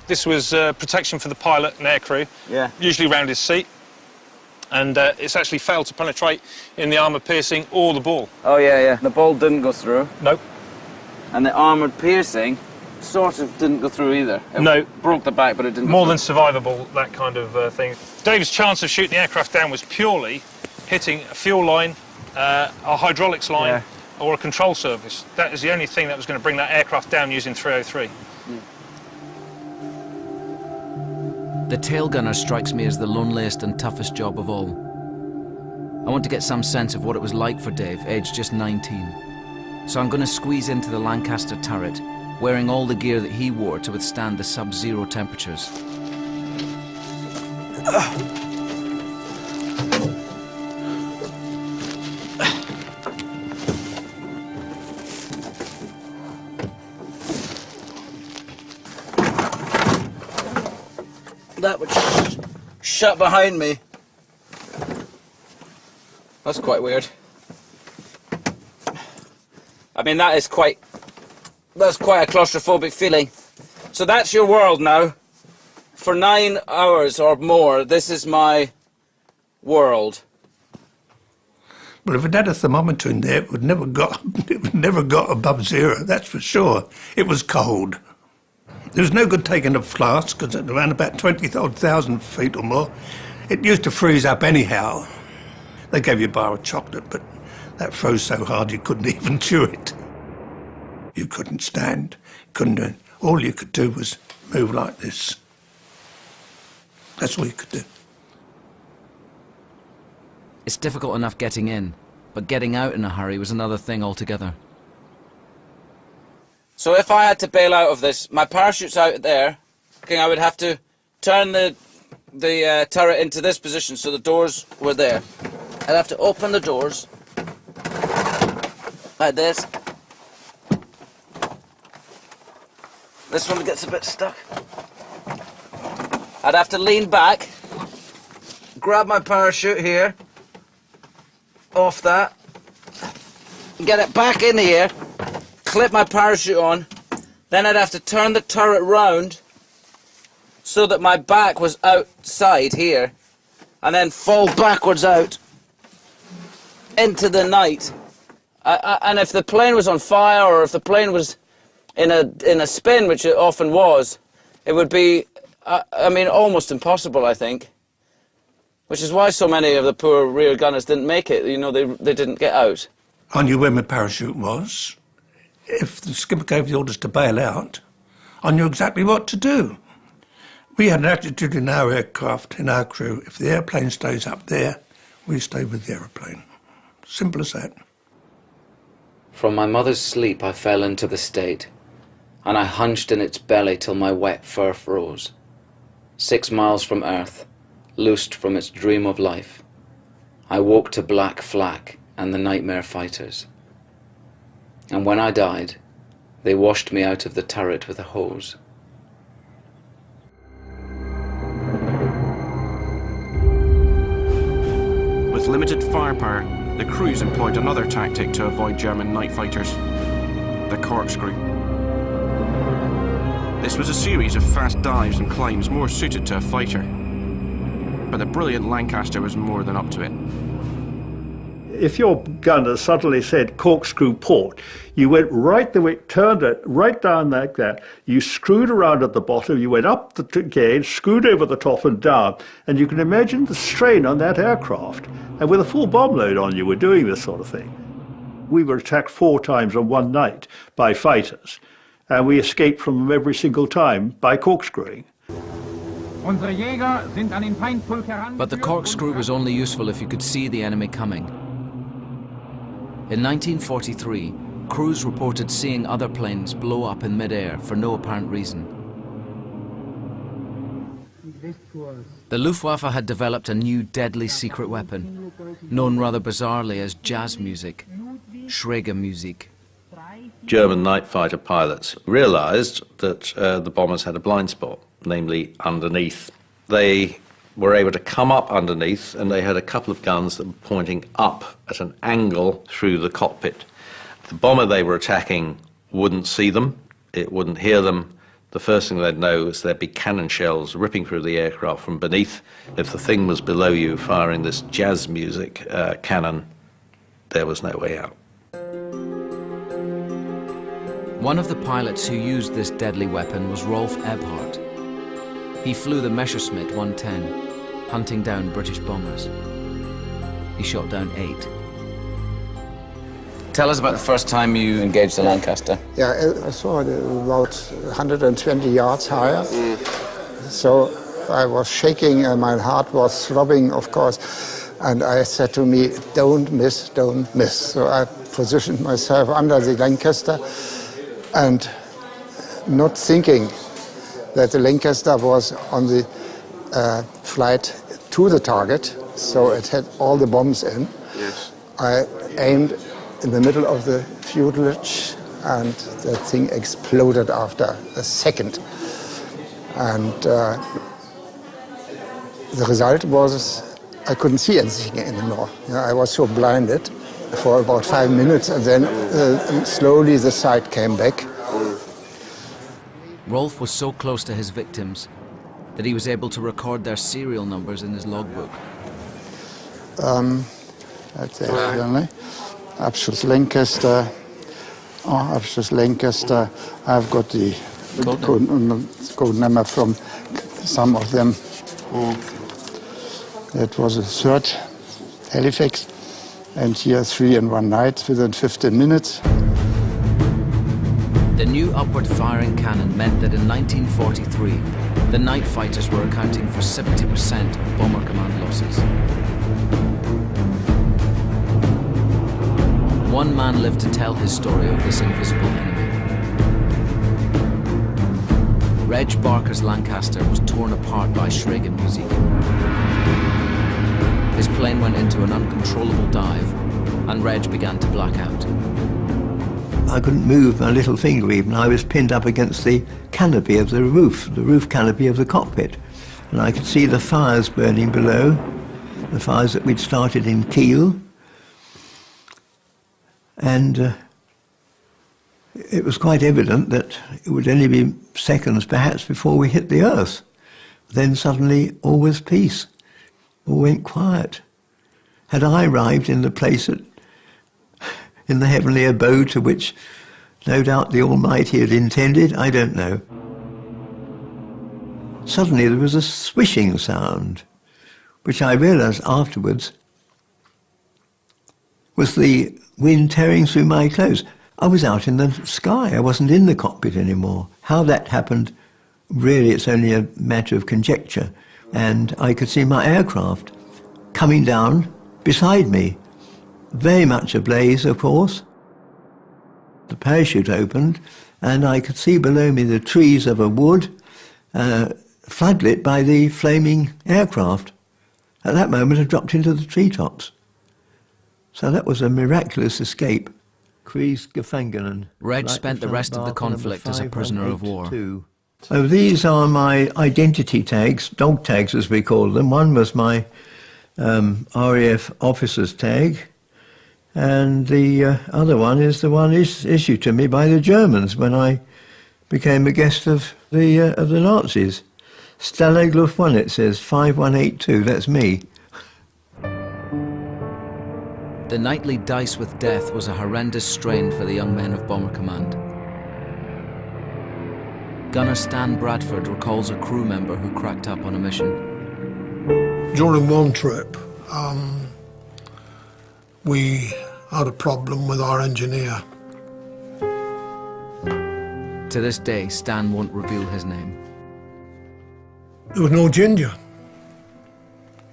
This was protection for the pilot and aircrew, usually around his seat. And it's actually failed to penetrate in the armour piercing or the ball. Oh, yeah. The ball didn't go through. Nope. And the armoured piercing sort of didn't go through either. It broke the back, but it didn't More go than through. survivable, that kind of thing. Dave's chance of shooting the aircraft down was purely hitting a fuel line, a hydraulics line, or a control surface. That is the only thing that was going to bring that aircraft down using 303. The tail gunner strikes me as the loneliest and toughest job of all. I want to get some sense of what it was like for Dave, aged just 19. So I'm going to squeeze into the Lancaster turret, wearing all the gear that he wore to withstand the sub-zero temperatures. That was shut behind me. That's quite weird. I mean, that's quite a claustrophobic feeling. So that's your world now. For 9 hours or more, this is my world. But if it had a thermometer in there, it would never got above zero, that's for sure. It was cold. There was no good taking a flask, because at around about 20,000 feet or more, it used to freeze up anyhow. They gave you a bar of chocolate, but that froze so hard you couldn't even chew it. You couldn't stand, couldn't do it. All you could do was move like this. That's all you could do. It's difficult enough getting in, but getting out in a hurry was another thing altogether. So if I had to bail out of this, my parachute's out there. Okay, I would have to turn the turret into this position so the doors were there. I'd have to open the doors like this. This one gets a bit stuck. I'd have to lean back, grab my parachute here, off that, get it back in here, clip my parachute on, then I'd have to turn the turret round so that my back was outside here, and then fall backwards out into the night. And if the plane was on fire, or if the plane was in a spin, which it often was, it would be, I mean, almost impossible, I think. Which is why so many of the poor rear gunners didn't make it. You know, they didn't get out. I knew where my parachute was. If the skipper gave the orders to bail out, I knew exactly what to do. We had an attitude in our aircraft, in our crew, if the airplane stays up there, we stay with the aeroplane. Simple as that. From my mother's sleep I fell into the state, and I hunched in its belly till my wet fur froze. 6 miles from Earth, loosed from its dream of life, I woke to black flak and the nightmare fighters. And when I died, they washed me out of the turret with a hose. With limited firepower, the crews employed another tactic to avoid German night fighters: the corkscrew. This was a series of fast dives and climbs more suited to a fighter. But the brilliant Lancaster was more than up to it. If your gunner suddenly said corkscrew port, you went right the way, turned it right down like that. You screwed around at the bottom, you went up the gauge, screwed over the top and down, and you can imagine the strain on that aircraft. And with a full bomb load on, you were doing this sort of thing. We were attacked 4 times on one night by fighters, and we escaped from them every single time by corkscrewing. But the corkscrew was only useful if you could see the enemy coming. In 1943, crews reported seeing other planes blow up in mid-air for no apparent reason. The Luftwaffe had developed a new deadly secret weapon, known rather bizarrely as jazz music, Schräge Musik. German night fighter pilots realized that the bombers had a blind spot, namely underneath. They were able to come up underneath, and they had a couple of guns that were pointing up at an angle through the cockpit. The bomber they were attacking wouldn't see them, it wouldn't hear them. The first thing they'd know is there'd be cannon shells ripping through the aircraft from beneath. If the thing was below you firing this jazz music cannon, there was no way out. One of the pilots who used this deadly weapon was Rolf Ebhardt. He flew the Messerschmitt 110, hunting down British bombers. He shot down 8. Tell us about the first time you engaged the Lancaster. Yeah, I saw it about 120 yards higher. So I was shaking and my heart was throbbing, of course. And I said to me, don't miss, don't miss. So I positioned myself under the Lancaster and not thinking that the Lancaster was on the flight to the target, so it had all the bombs in. Yes. I aimed in the middle of the fuselage, and the thing exploded after a second. And the result was I couldn't see anything anymore. I was so blinded for about 5 minutes, and then slowly the sight came back. Rolf was so close to his victims that he was able to record their serial numbers in his logbook. That's it, only. Abschuss Lancaster. Oh, Abschuss Lancaster. I've got the code number from some of them. It was a third Halifax, and here 3 in one night within 15 minutes. The new upward-firing cannon meant that in 1943, the night fighters were accounting for 70% of Bomber Command losses. One man lived to tell his story of this invisible enemy. Reg Barker's Lancaster was torn apart by Schräge Musik. His plane went into an uncontrollable dive, and Reg began to black out. I couldn't move my little finger even. I was pinned up against the canopy of the roof canopy of the cockpit. And I could see the fires burning below, the fires that we'd started in Kiel. And it was quite evident that it would only be seconds perhaps before we hit the earth. Then suddenly all was peace, all went quiet. Had I arrived in the place in the heavenly abode to which no doubt the Almighty had intended? I don't know. Suddenly there was a swishing sound, which I realized afterwards was the wind tearing through my clothes. I was out in the sky, I wasn't in the cockpit anymore. How that happened, really it's only a matter of conjecture. And I could see my aircraft coming down beside me, very much ablaze, of course. The parachute opened, and I could see below me the trees of a wood, floodlit by the flaming aircraft. At that moment, I dropped into the treetops. So that was a miraculous escape. Reg spent the rest of the conflict as a prisoner of war. So these are my identity tags, dog tags as we call them. One was my RAF officer's tag, and the other one is the one issued to me by the Germans when I became a guest of the Nazis. Stalag Luft 1, it says, 5182, that's me. The nightly dice with death was a horrendous strain for the young men of Bomber Command. Gunner Stan Bradford recalls a crew member who cracked up on a mission. During one trip, we had a problem with our engineer. To this day, Stan won't reveal his name. There was no Ginger.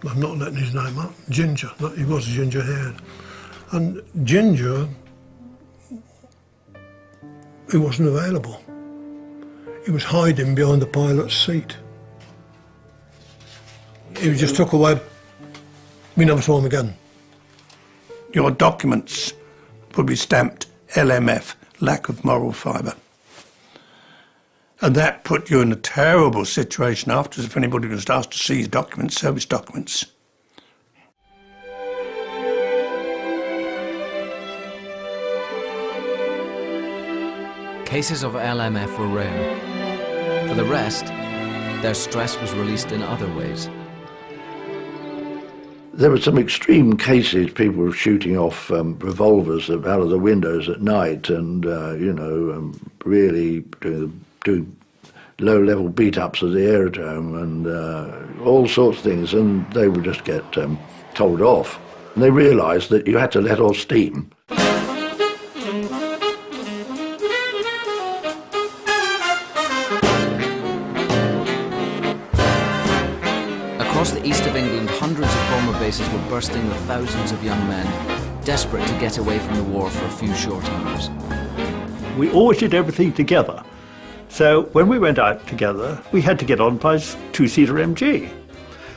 I'm not letting his name up. Ginger. He was ginger-haired. And Ginger, he wasn't available. He was hiding behind the pilot's seat. He was just took away. We never saw him again. Your documents would be stamped LMF, lack of moral fibre. And that put you in a terrible situation afterwards if anybody was asked to see his documents, service documents. Cases of LMF were rare. For the rest, their stress was released in other ways. There were some extreme cases. People were shooting off revolvers out of the windows at night and, really doing low-level beat-ups of the aerodrome and all sorts of things, and they would just get told off. And they realised that you had to let off steam. Across the east of England, hundreds of bomber bases were bursting with thousands of young men, desperate to get away from the war for a few short hours. We always did everything together. So when we went out together, we had to get on by two-seater MG.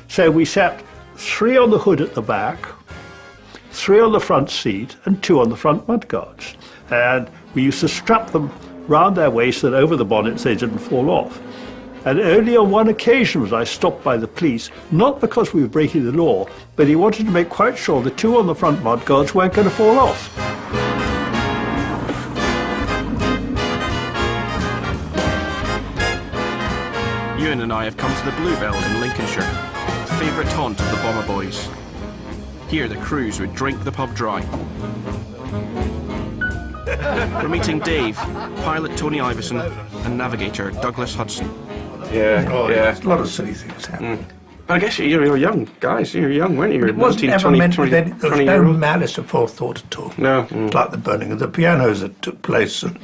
So we sat 3 on the hood at the back, 3 on the front seat, and 2 on the front mudguards. And we used to strap them round their waist and over the bonnets so they didn't fall off. And only on one occasion was I stopped by the police, not because we were breaking the law, but he wanted to make quite sure the 2 on the front mudguards weren't going to fall off. Ewan and I have come to the Bluebell in Lincolnshire, a favourite haunt of the bomber boys. Here the crews would drink the pub dry. We're meeting Dave, pilot Tony Iverson, and navigator Douglas Hudson. There's a lot of silly things happening. I guess you were young guys. You were young, weren't you? It wasn't ever meant with any, there was no malice or forethought at all. No. It's like the burning of the pianos that took place and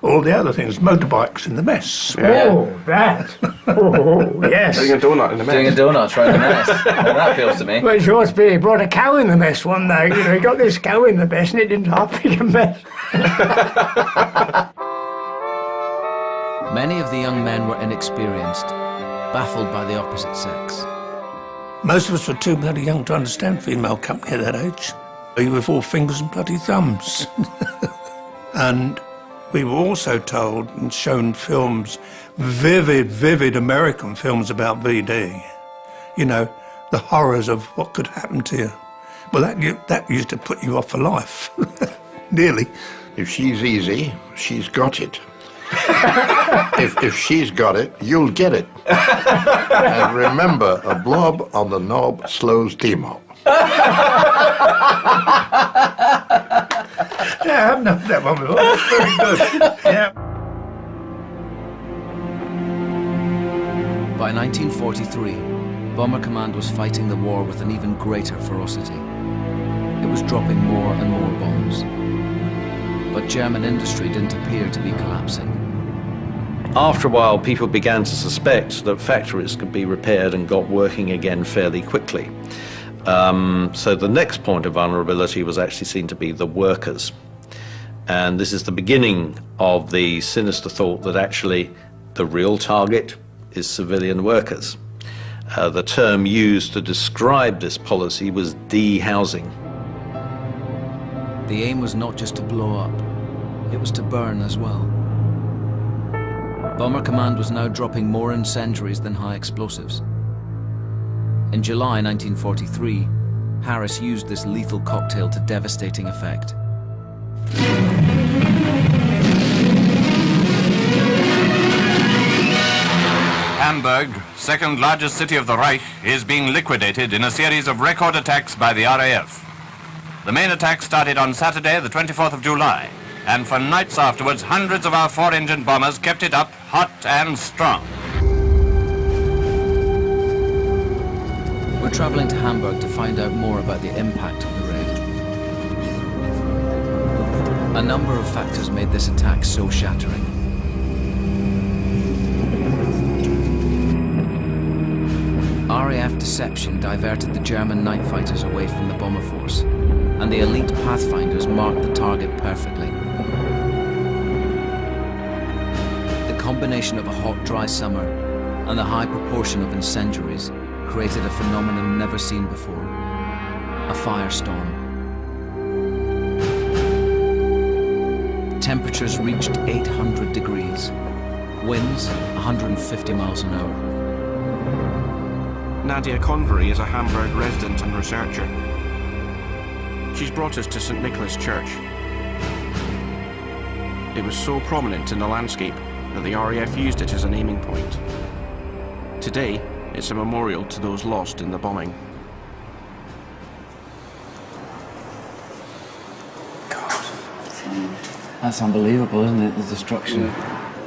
all the other things, motorbikes in the mess. Yeah. Oh, that. Oh, yes. Doing a donut in the mess. Doing a donut right in the mess. Well, that appeals to me. Well, George B. brought a cow in the mess one night. He got this cow in the mess and it didn't half make a mess. Many of the young men were inexperienced, baffled by the opposite sex. Most of us were too bloody young to understand female company at that age. We were 4 fingers and bloody thumbs. And we were also told and shown films, vivid American films about VD. You know, the horrors of what could happen to you. Well, that used to put you off for life, nearly. If she's easy, she's got it. if she's got it, you'll get it. And remember, a blob on the knob slows steam up. Yeah, I've known that one before. That's very good. Yeah. By 1943, Bomber Command was fighting the war with an even greater ferocity. It was dropping more and more bombs. But German industry didn't appear to be collapsing. After a while, people began to suspect that factories could be repaired and got working again fairly quickly. So the next point of vulnerability was actually seen to be the workers. And this is the beginning of the sinister thought that actually the real target is civilian workers. The term used to describe this policy was de-housing. The aim was not just to blow up, it was to burn as well. Bomber Command was now dropping more incendiaries than high explosives. In July 1943, Harris used this lethal cocktail to devastating effect. Hamburg, second largest city of the Reich, is being liquidated in a series of record attacks by the RAF. The main attack started on Saturday, the 24th of July, and for nights afterwards, hundreds of our 4-engine bombers kept it up, hot and strong. We're traveling to Hamburg to find out more about the impact of the raid. A number of factors made this attack so shattering. RAF deception diverted the German night fighters away from the bomber force, and the elite pathfinders marked the target perfectly. The combination of a hot, dry summer and the high proportion of incendiaries created a phenomenon never seen before: a firestorm. Temperatures reached 800 degrees, winds 150 miles an hour. Nadia Convery is a Hamburg resident and researcher. She's brought us to St. Nicholas Church. It was so prominent in the landscape that the RAF used it as an aiming point. Today, it's a memorial to those lost in the bombing. That's unbelievable, isn't it, the destruction?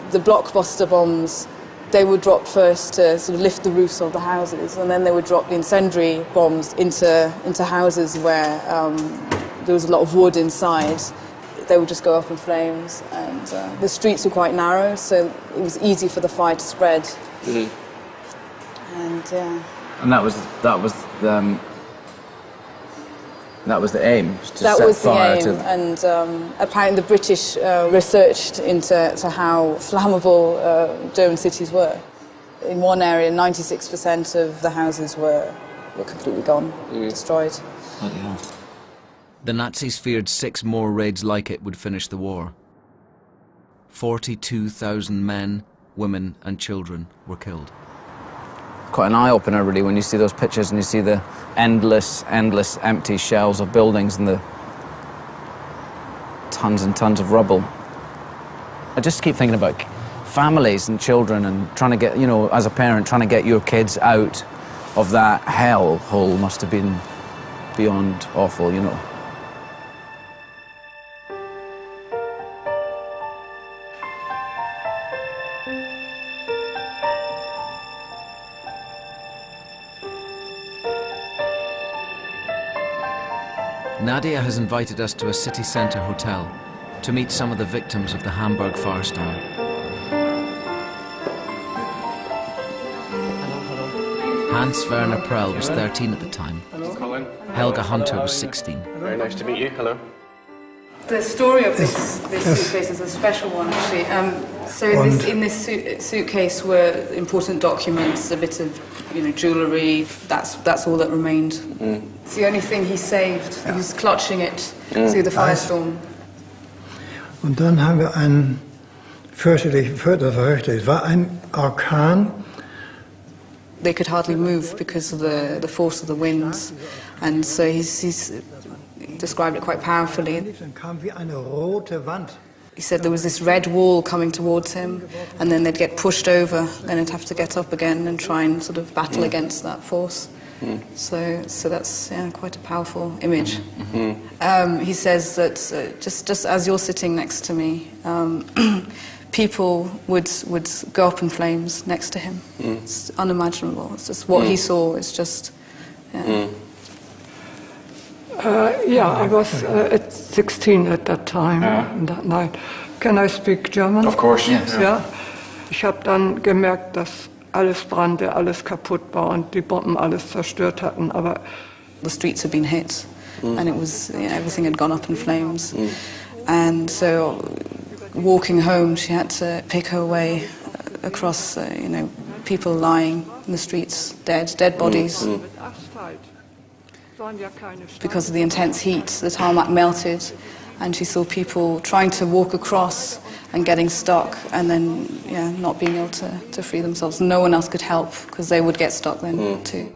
The blockbuster bombs, they were dropped first to sort of lift the roofs of the houses, and then they would drop the incendiary bombs into houses where there was a lot of wood inside. They would just go up in flames, and the streets were quite narrow, so it was easy for the fire to spread. Mm-hmm. And that was the aim, to that set was the fire aim, to... and apparently the British researched into how flammable German cities were. In one area, 96% of the houses were completely gone, destroyed. Bloody hell. The Nazis feared 6 more raids like it would finish the war. 42,000 men, women and children were killed. Quite an eye-opener, really, when you see those pictures and you see the endless empty shells of buildings and the tons and tons of rubble. I just keep thinking about families and children and trying to get, you know, as a parent, trying to get your kids out of that hell hole must have been beyond awful, you know. Nadia has invited us to a city centre hotel to meet some of the victims of the Hamburg firestorm. Hans Werner Prell was 13 at the time. Hello, Colin. Helga Hunter was 16. Very nice to meet you. Hello. The story of this suitcase is a special one, actually. In this suitcase were important documents, a bit of, jewellery. That's all that remained. It's the only thing he saved. He was clutching it through the firestorm. Und dann haben wir einen fürchterlichen, es war ein Orkan. They could hardly move because of the force of the winds, and so he's described it quite powerfully. He said there was this red wall coming towards him, and then they'd get pushed over, then he'd have to get up again and try and sort of battle against that force. So that's quite a powerful image. He says that just as you're sitting next to me, people would go up in flames next to him. It's unimaginable. It's just what he saw. It's just. I was 16 at that time, that night. Can I speak German? Of course, yes. Ja. Ich habe dann gemerkt, dass alles brannte, alles kaputt war und die Bomben alles zerstört hatten, aber the streets had been hit, and it was everything had gone up in flames, and so walking home, she had to pick her way across, people lying in the streets, dead bodies. Because of the intense heat, the tarmac melted, and she saw people trying to walk across and getting stuck, and then not being able to free themselves. No one else could help because they would get stuck then too.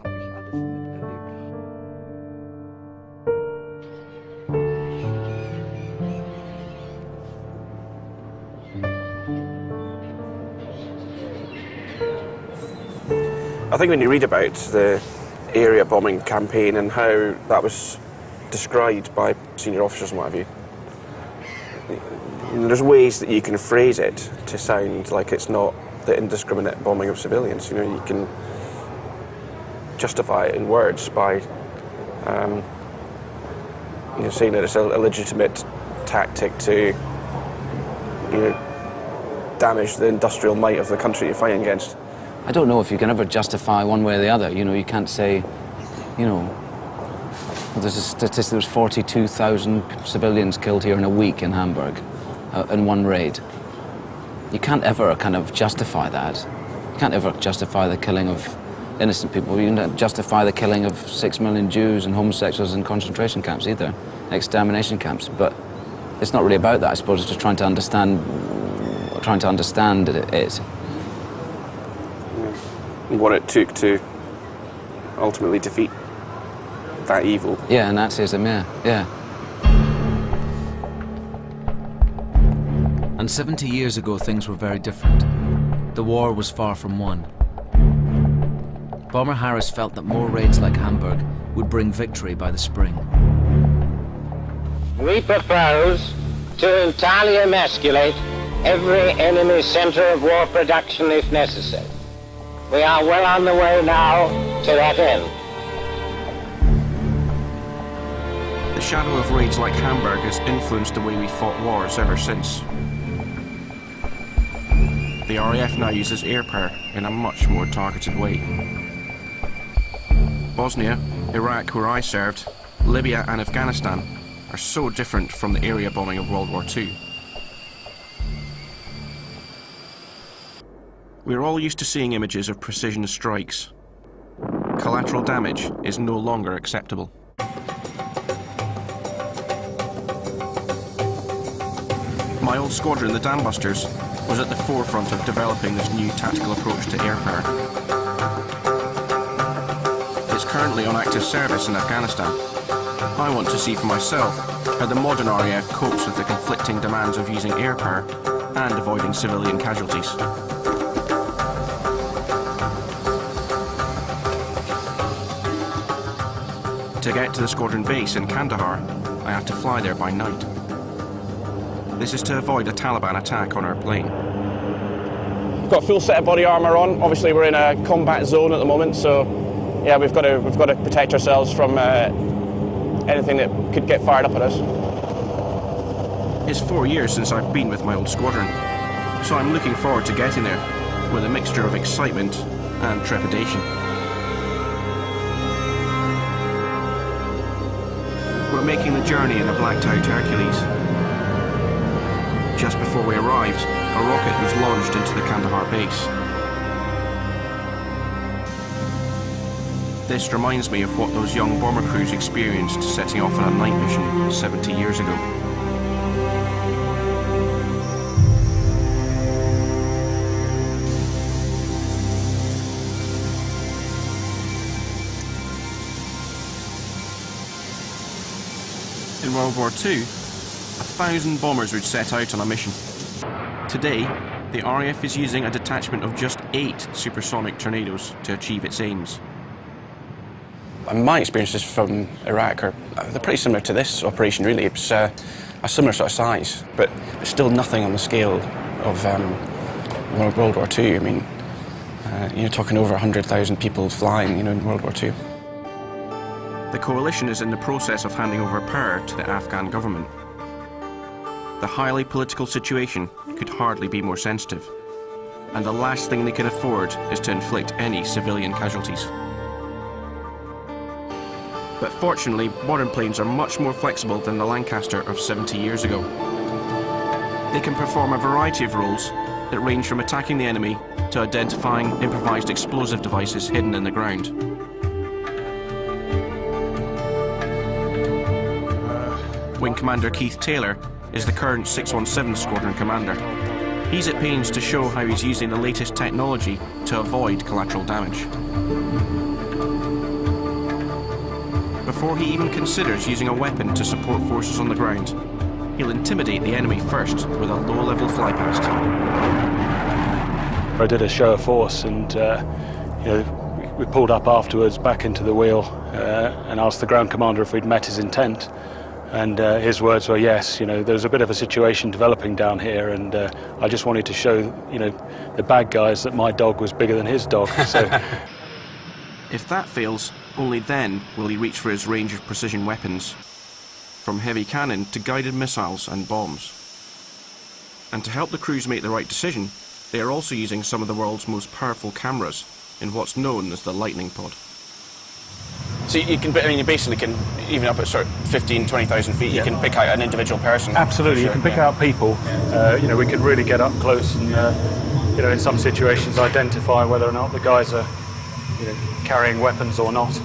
I think when you read about the area bombing campaign and how that was described by senior officers and what have you, there's ways that you can phrase it to sound like it's not the indiscriminate bombing of civilians. You can justify it in words by saying that it's a legitimate tactic to damage the industrial might of the country you're fighting against. I don't know if you can ever justify one way or the other. You know, you can't say, you know, there's a statistic, there was 42,000 civilians killed here in a week in Hamburg, in one raid. You can't ever kind of justify that. You can't ever justify the killing of innocent people. You can't justify the killing of 6 million Jews and homosexuals in concentration camps either, extermination camps. But it's not really about that, I suppose. It's just trying to understand it. What it took to ultimately defeat that evil. Yeah, Nazism, yeah. And 70 years ago, things were very different. The war was far from won. Bomber Harris felt that more raids like Hamburg would bring victory by the spring. We propose to entirely emasculate every enemy center of war production if necessary. We are well on the way now to that end. The shadow of raids like Hamburg has influenced the way we fought wars ever since. The RAF now uses air power in a much more targeted way. Bosnia, Iraq, where I served, Libya and Afghanistan are so different from the area bombing of World War II. We're all used to seeing images of precision strikes. Collateral damage is no longer acceptable. My old squadron, the Dambusters, was at the forefront of developing this new tactical approach to air power. It's currently on active service in Afghanistan. I want to see for myself how the modern RAF copes with the conflicting demands of using air power and avoiding civilian casualties. To get to the squadron base in Kandahar, I have to fly there by night. This is to avoid a Taliban attack on our plane. We've got a full set of body armour on. Obviously we're in a combat zone at the moment, so yeah, we've got to protect ourselves from anything that could get fired up at us. It's 4 years since I've been with my old squadron, so I'm looking forward to getting there with a mixture of excitement and trepidation. We're making the journey in a blacked-out Hercules. Just before we arrived, a rocket was launched into the Kandahar base. This reminds me of what those young bomber crews experienced setting off on a night mission 70 years ago. In World War II, 1,000 bombers would set out on a mission. Today, the RAF is using a detachment of just 8 supersonic tornadoes to achieve its aims. My experiences from Iraq are they're pretty similar to this operation, really. It's a similar sort of size, but still nothing on the scale of World War II. I mean, you're talking over 100,000 people flying, in World War II. The coalition is in the process of handing over power to the Afghan government. The highly political situation could hardly be more sensitive, and the last thing they can afford is to inflict any civilian casualties. But fortunately, modern planes are much more flexible than the Lancaster of 70 years ago. They can perform a variety of roles that range from attacking the enemy to identifying improvised explosive devices hidden in the ground. Wing Commander Keith Taylor is the current 617 Squadron Commander. He's at pains to show how he's using the latest technology to avoid collateral damage. Before he even considers using a weapon to support forces on the ground, he'll intimidate the enemy first with a low-level flypast. I did a show of force, and we pulled up afterwards back into the wheel and asked the ground commander if we'd met his intent. And his words were, yes, there's a bit of a situation developing down here, and I just wanted to show, the bad guys that my dog was bigger than his dog. So, if that fails, only then will he reach for his range of precision weapons, from heavy cannon to guided missiles and bombs. And to help the crews make the right decision, They are also using some of the world's most powerful cameras in what's known as the lightning pod. So you can, I mean, you basically can, even up at sort of 15, 20,000 feet, you can pick out an individual person. Absolutely, you can pick out people. You know, we can really get up close and, you know, in some situations identify whether or not the guys are, you know, carrying weapons or not.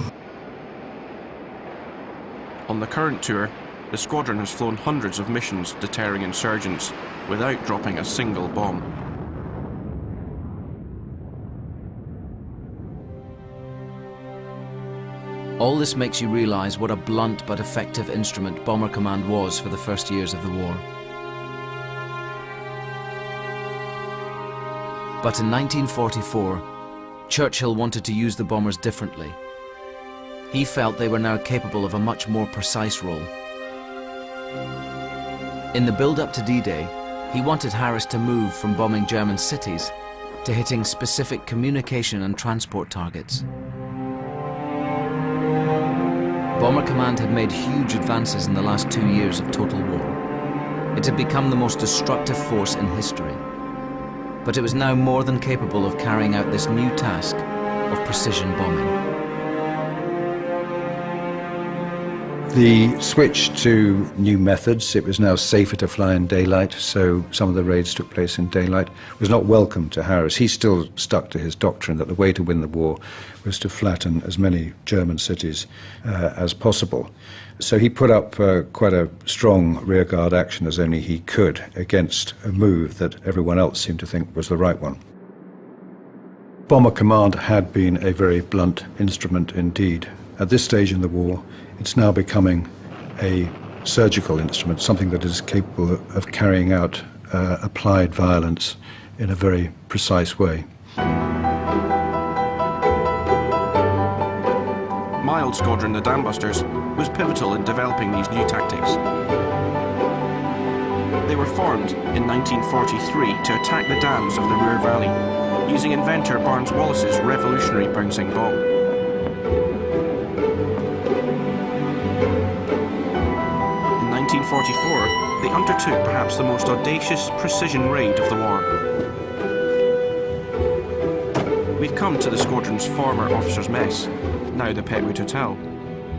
On the current tour, the squadron has flown hundreds of missions deterring insurgents without dropping a single bomb. All this makes you realise what a blunt but effective instrument Bomber Command was for the first years of the war. But in 1944, Churchill wanted to use the bombers differently. He felt they were now capable of a much more precise role. In the build-up to D-Day, he wanted Harris to move from bombing German cities to hitting specific communication and transport targets. Bomber Command had made huge advances in the last 2 years of total war. It had become the most destructive force in history. But it was now more than capable of carrying out this new task of precision bombing. The switch to new methods, it was now safer to fly in daylight, so some of the raids took place in daylight, was not welcome to Harris. He still stuck to his doctrine that the way to win the war was to flatten as many German cities as possible. So he put up quite a strong rearguard action as only he could against a move that everyone else seemed to think was the right one. Bomber Command had been a very blunt instrument indeed. At this stage in the war, it's now becoming a surgical instrument, something that is capable of carrying out applied violence in a very precise way. My old squadron, the Dambusters, was pivotal in developing these new tactics. They were formed in 1943 to attack the dams of the Ruhr Valley, using inventor Barnes Wallace's revolutionary bouncing bomb. In 1944, they undertook perhaps the most audacious precision raid of the war. We've come to the squadron's former officers' mess, now the Petwood Hotel,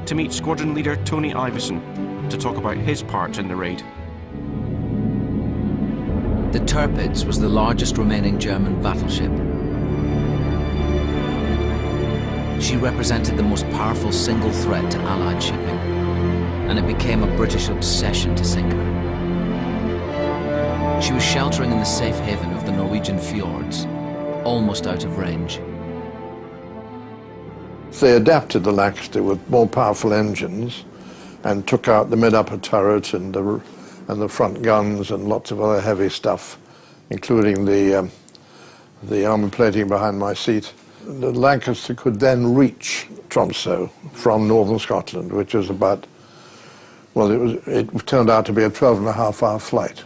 to meet squadron leader Tony Iveson to talk about his part in the raid. The Tirpitz was the largest remaining German battleship. She represented the most powerful single threat to Allied shipping, and it became a British obsession to sink her. She was sheltering in the safe haven of the Norwegian fjords, almost out of range. They adapted the Lancaster with more powerful engines and took out the mid-upper turret and the front guns and lots of other heavy stuff, including the armour plating behind my seat. The Lancaster could then reach Tromsø from northern Scotland, which was about, well, it turned out to be a 12.5-hour flight.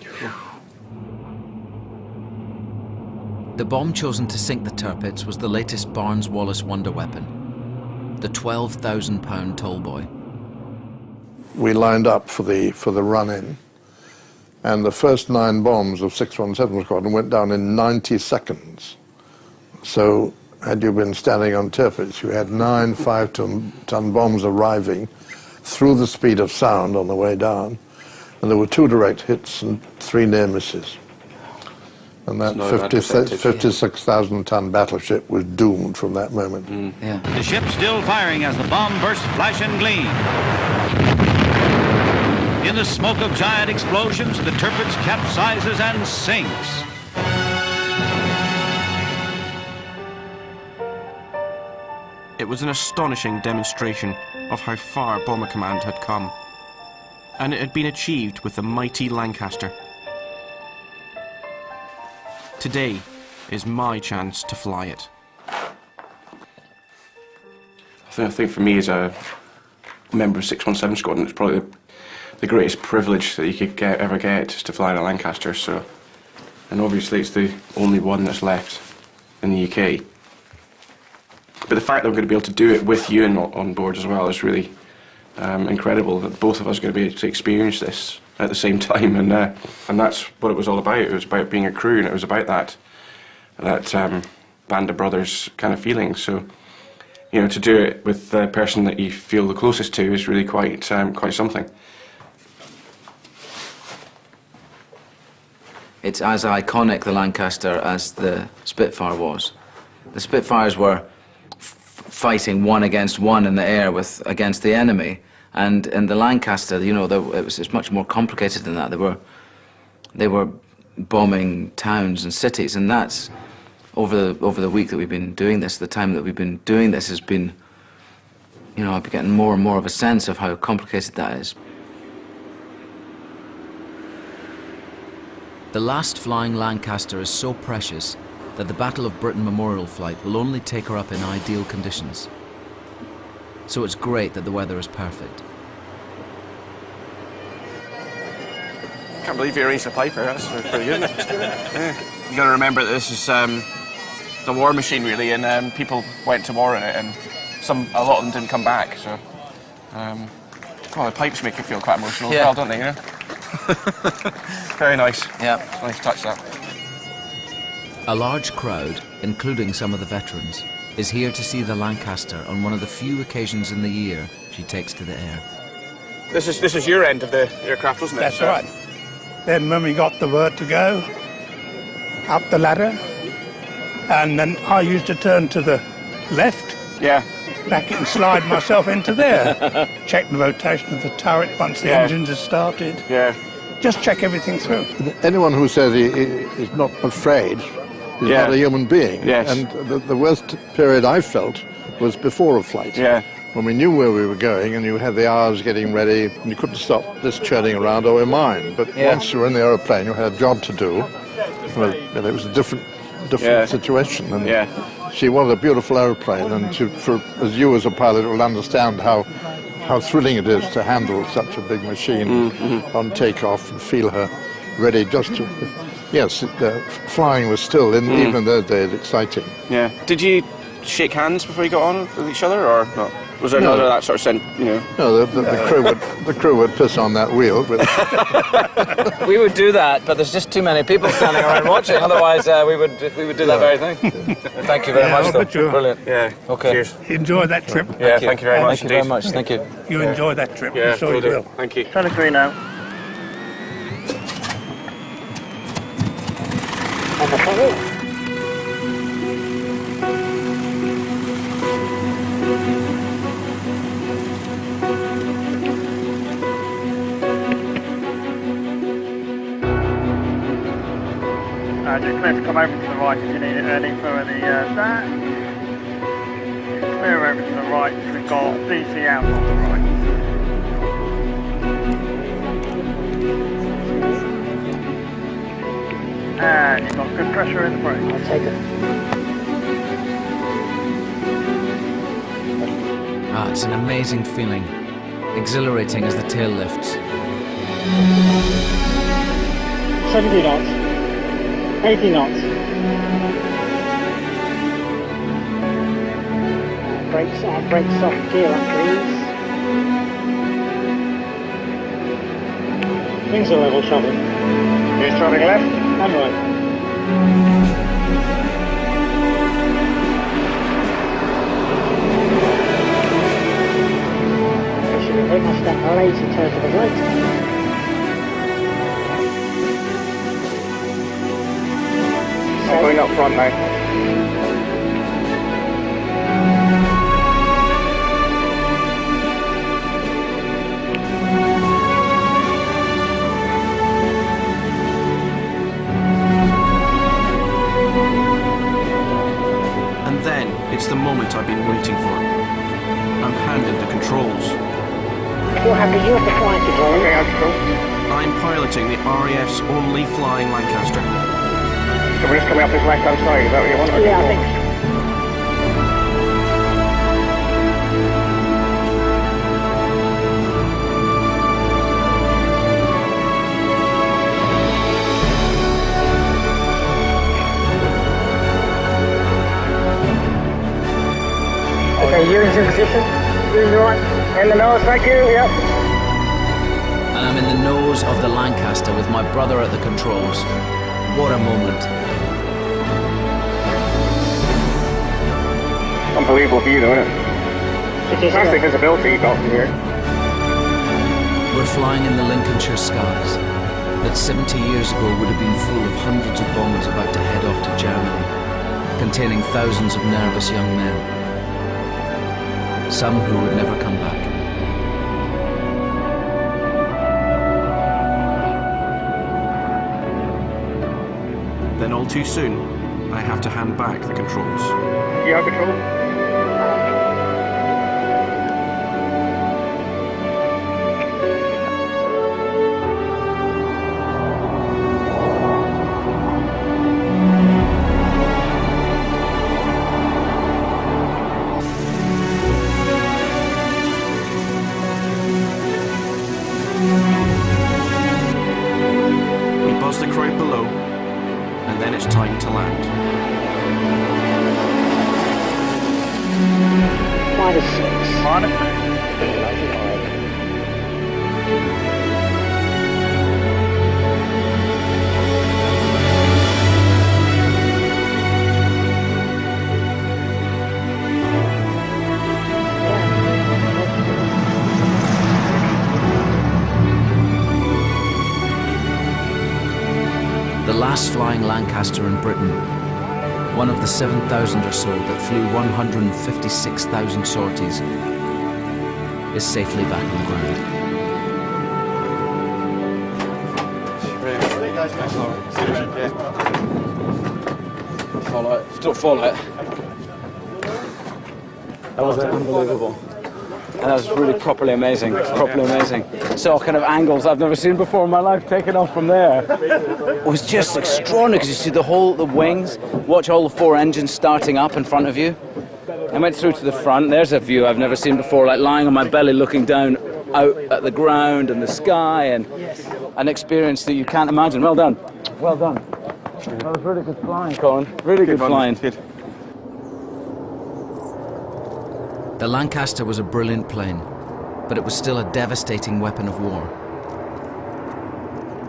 The bomb chosen to sink the Tirpitz was the latest Barnes Wallace wonder weapon, the 12,000-pound Tallboy. We lined up for the run-in, and the first 9 bombs of 617 Squadron went down in 90 seconds. So had you been standing on Tirpitz, you had 9 5-ton bombs arriving through the speed of sound on the way down, and there were 2 direct hits and 3 near misses. And that 56,000-ton battleship was doomed from that moment. Yeah. The ship still firing as the bomb bursts flash and gleam. In the smoke of giant explosions, the Tirpitz capsizes and sinks. It was an astonishing demonstration of how far Bomber Command had come. And it had been achieved with the mighty Lancaster. Today is my chance to fly it. I think for me as a member of 617 Squadron, it's probably the greatest privilege that you could ever get is to fly in a Lancaster. So, and obviously it's the only one that's left in the UK. But the fact that I'm going to be able to do it with Ewan on board as well is really incredible, that both of us are going to be able to experience this at the same time, and that's what it was all about. It was about being a crew, and it was about that that band of brothers kind of feeling. So, you know, to do it with the person that you feel the closest to is really quite something. It's as iconic, the Lancaster, as the Spitfire was. The Spitfires were fighting one against one in the air against the enemy, and in the Lancaster, you know, it's much more complicated than that. They were bombing towns and cities, and that's over the week that we've been doing this. The time that we've been doing this has been, you know, I've been getting more and more of a sense of how complicated that is. The last flying Lancaster is so precious that the Battle of Britain Memorial Flight will only take her up in ideal conditions. So it's great that the weather is perfect. Can't believe you're Ace of Piper. That's pretty good, isn't it? Yeah. You got to remember that this is the war machine, really, and people went to war in it, and a lot of them didn't come back. So, well, the pipes make you feel quite emotional as well, don't they? You know. Very nice. Yeah. Nice touch, that. A large crowd, including some of the veterans, is here to see the Lancaster on one of the few occasions in the year she takes to the air. This is your end of the aircraft, wasn't it? That's right. Then when we got the word to go, up the ladder, and then I used to turn to the left, back it and slide myself into there. Check the rotation of the turret once the engines have started. Yeah. Just check everything through. Anyone who says he is not afraid is not a human being. Yes. And the worst period I felt was before a flight. Yeah. When we knew where we were going and you had the hours getting ready and you couldn't stop this churning around or mine. But once you were in the aeroplane, you had a job to do. Well, it was a different situation. And she was a beautiful aeroplane, and as you as a pilot will understand how thrilling it is to handle such a big machine on takeoff and feel her ready just to... Yes, flying was still, even in those days, exciting. Yeah. Did you shake hands before you got on with each other, or not? Was there none of that sort of sense, you know? No, the crew would piss on that wheel. But we would do that, but there's just too many people standing around watching. Otherwise, we would do that very thing. Thank you very much, though. Brilliant. Yeah. Okay. Cheers. Enjoy that trip. Yeah. Thank you very much. Thank you very much. Thank you. You enjoy that trip. Yeah. I'm sure you will. Thank you. Turn the green out. Just clear to come over to the right if you need it early for the that. Clear over to the right, we've got DC out on the right. And you've got good pressure in the brake. I'll take it. It's an amazing feeling, exhilarating as the tail lifts. 70 knots. 80 knots. Brakes off, gear up, please. Things are level shuttle. Gear throttling left and right. Should we take my step late and turn to the right? Going up front now. And then it's the moment I've been waiting for. I'm handed the controls. What happened? You have the flight control. Okay, I'm piloting the RAF's only flying Lancaster. So we're just coming up this left-hand side, is that what you want? Yeah, I think so. Okay, units in position. Units right. In the nose, thank you, yep. And I'm in the nose of the Lancaster with my brother at the controls. What a moment. Unbelievable view though, isn't it? Fantastic visibility you got from here. We're flying in the Lincolnshire skies that 70 years ago would have been full of hundreds of bombers about to head off to Germany, containing thousands of nervous young men, some who would never come back. Then all too soon, I have to hand back the controls. You have control? We buzz the crowd below, and then it's time to land. 5 or 6. 5 or The last flying Lancaster in Britain, one of the 7,000 or so that flew 156,000 sorties, is safely back on the ground. Follow it. Don't follow it. That was unbelievable. And that was really properly amazing. Properly amazing. Saw kind of angles I've never seen before in my life taken off from there. It was just extraordinary because you see the wings, watch all the 4 engines starting up in front of you. I went through to the front. There's a view I've never seen before, like lying on my belly looking down out at the ground and the sky, and an experience that you can't imagine. Well done. Well done. That was really good flying, Colin. Really good flying. The Lancaster was a brilliant plane, but it was still a devastating weapon of war.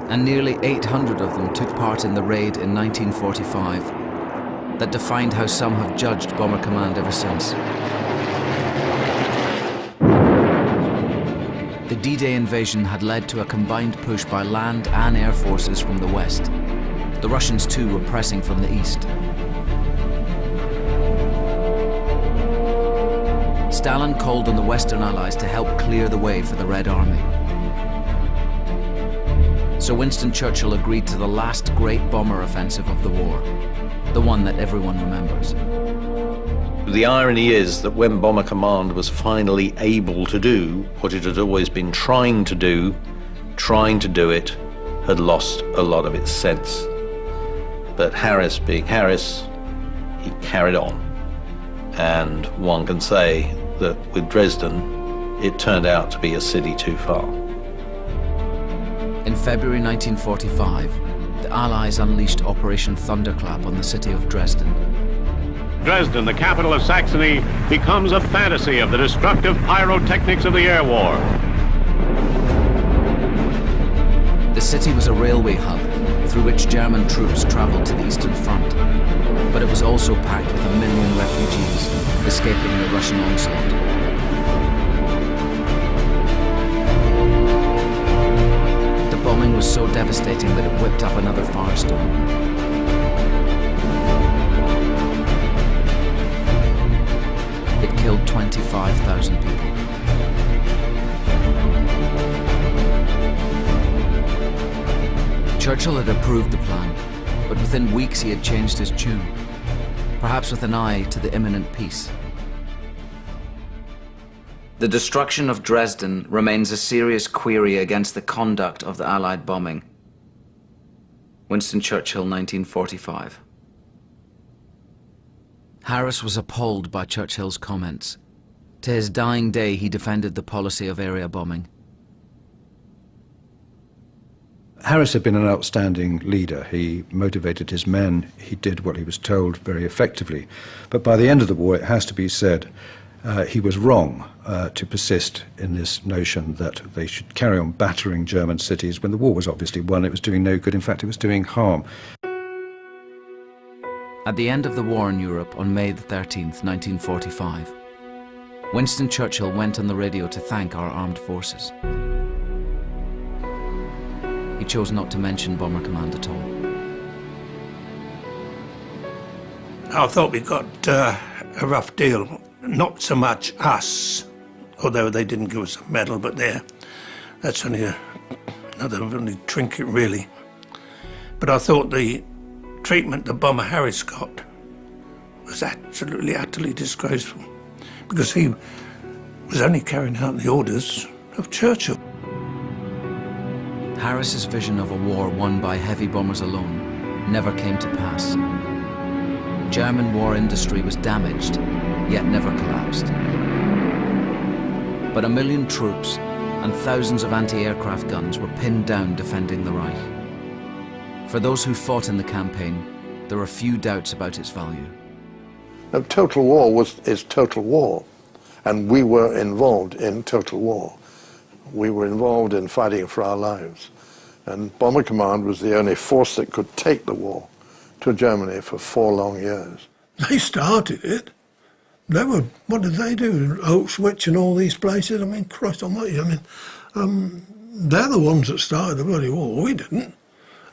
And nearly 800 of them took part in the raid in 1945 that defined how some have judged Bomber Command ever since. The D-Day invasion had led to a combined push by land and air forces from the west. The Russians too were pressing from the east. Stalin called on the Western Allies to help clear the way for the Red Army. So Winston Churchill agreed to the last great bomber offensive of the war, the one that everyone remembers. The irony is that when Bomber Command was finally able to do what it had always been trying to do it, had lost a lot of its sense. But Harris, being Harris, he carried on. And one can say that with Dresden, it turned out to be a city too far. In February 1945, the Allies unleashed Operation Thunderclap on the city of Dresden. Dresden, the capital of Saxony, becomes a fantasy of the destructive pyrotechnics of the air war. The city was a railway hub through which German troops traveled to the Eastern Front, but it was also packed with 1 million refugees escaping the Russian onslaught. The bombing was so devastating that it whipped up another firestorm. It killed 25,000 people. Churchill had approved the plan, but within weeks he had changed his tune, perhaps with an eye to the imminent peace. The destruction of Dresden remains a serious query against the conduct of the Allied bombing. Winston Churchill, 1945. Harris was appalled by Churchill's comments. To his dying day, he defended the policy of area bombing. Harris had been an outstanding leader. He motivated his men. He did what he was told very effectively. But by the end of the war, it has to be said, he was wrong to persist in this notion that they should carry on battering German cities when the war was obviously won. It was doing no good. In fact, it was doing harm. At the end of the war in Europe on May 13th, 1945, Winston Churchill went on the radio to thank our armed forces. He chose not to mention Bomber Command at all. I thought we got a rough deal. Not so much us, although they didn't give us a medal, but that's only another trinket, really. But I thought the treatment that Bomber Harris got was absolutely, utterly disgraceful, because he was only carrying out the orders of Churchill. Harris's vision of a war won by heavy bombers alone never came to pass. German war industry was damaged, yet never collapsed. But 1 million troops and thousands of anti-aircraft guns were pinned down defending the Reich. For those who fought in the campaign, there are few doubts about its value. Now, total war is total war, and we were involved in total war. We were involved in fighting for our lives, and Bomber Command was the only force that could take the war to Germany for 4 long years. They started it. What did they do? Auschwitz and all these places? I mean, Christ almighty, they're the ones that started the bloody war. We didn't.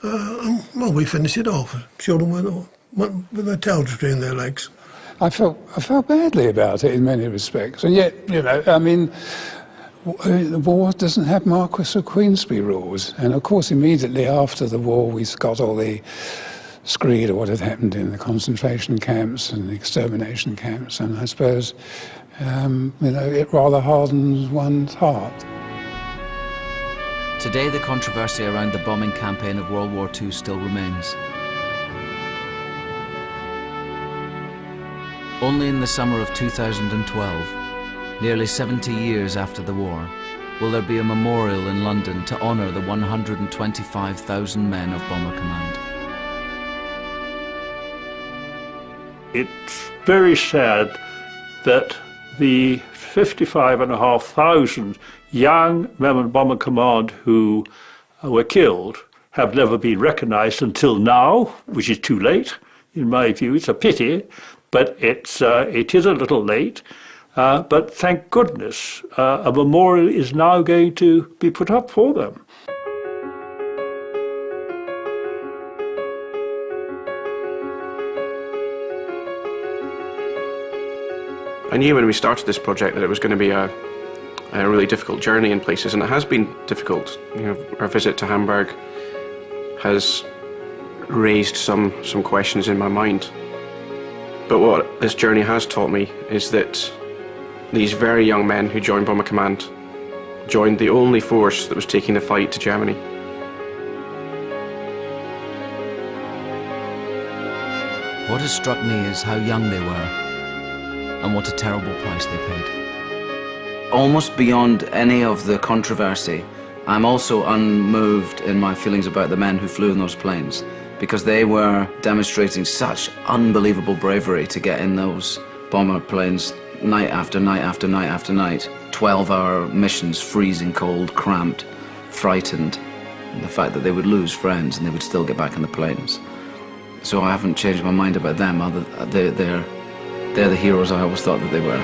Well, we finished it off. Children with their tails between their legs. I felt badly about it in many respects. And yet, the war doesn't have Marquis of Queensberry rules. And of course, immediately after the war, we got all the screed of what had happened in the concentration camps and the extermination camps. And I suppose, it rather hardens one's heart. Today, the controversy around the bombing campaign of World War II still remains. Only in the summer of 2012, nearly 70 years after the war, will there be a memorial in London to honour the 125,000 men of Bomber Command. It's very sad that the 55,500 young men of Bomber Command who were killed have never been recognised until now, which is too late, in my view. It's a pity, but it is a little late. But thank goodness a memorial is now going to be put up for them. I knew when we started this project that it was going to be a really difficult journey in places, and it has been difficult. Our visit to Hamburg has raised some questions in my mind. But what this journey has taught me is that these very young men who joined Bomber Command joined the only force that was taking the fight to Germany. What has struck me is how young they were, and what a terrible price they paid. Almost beyond any of the controversy, I'm also unmoved in my feelings about the men who flew in those planes, because they were demonstrating such unbelievable bravery to get in those bomber planes night after night after night after night. 12-hour missions, freezing cold, cramped, frightened, and the fact that they would lose friends and they would still get back in the planes. So I haven't changed my mind about them. They're the heroes I always thought that they were.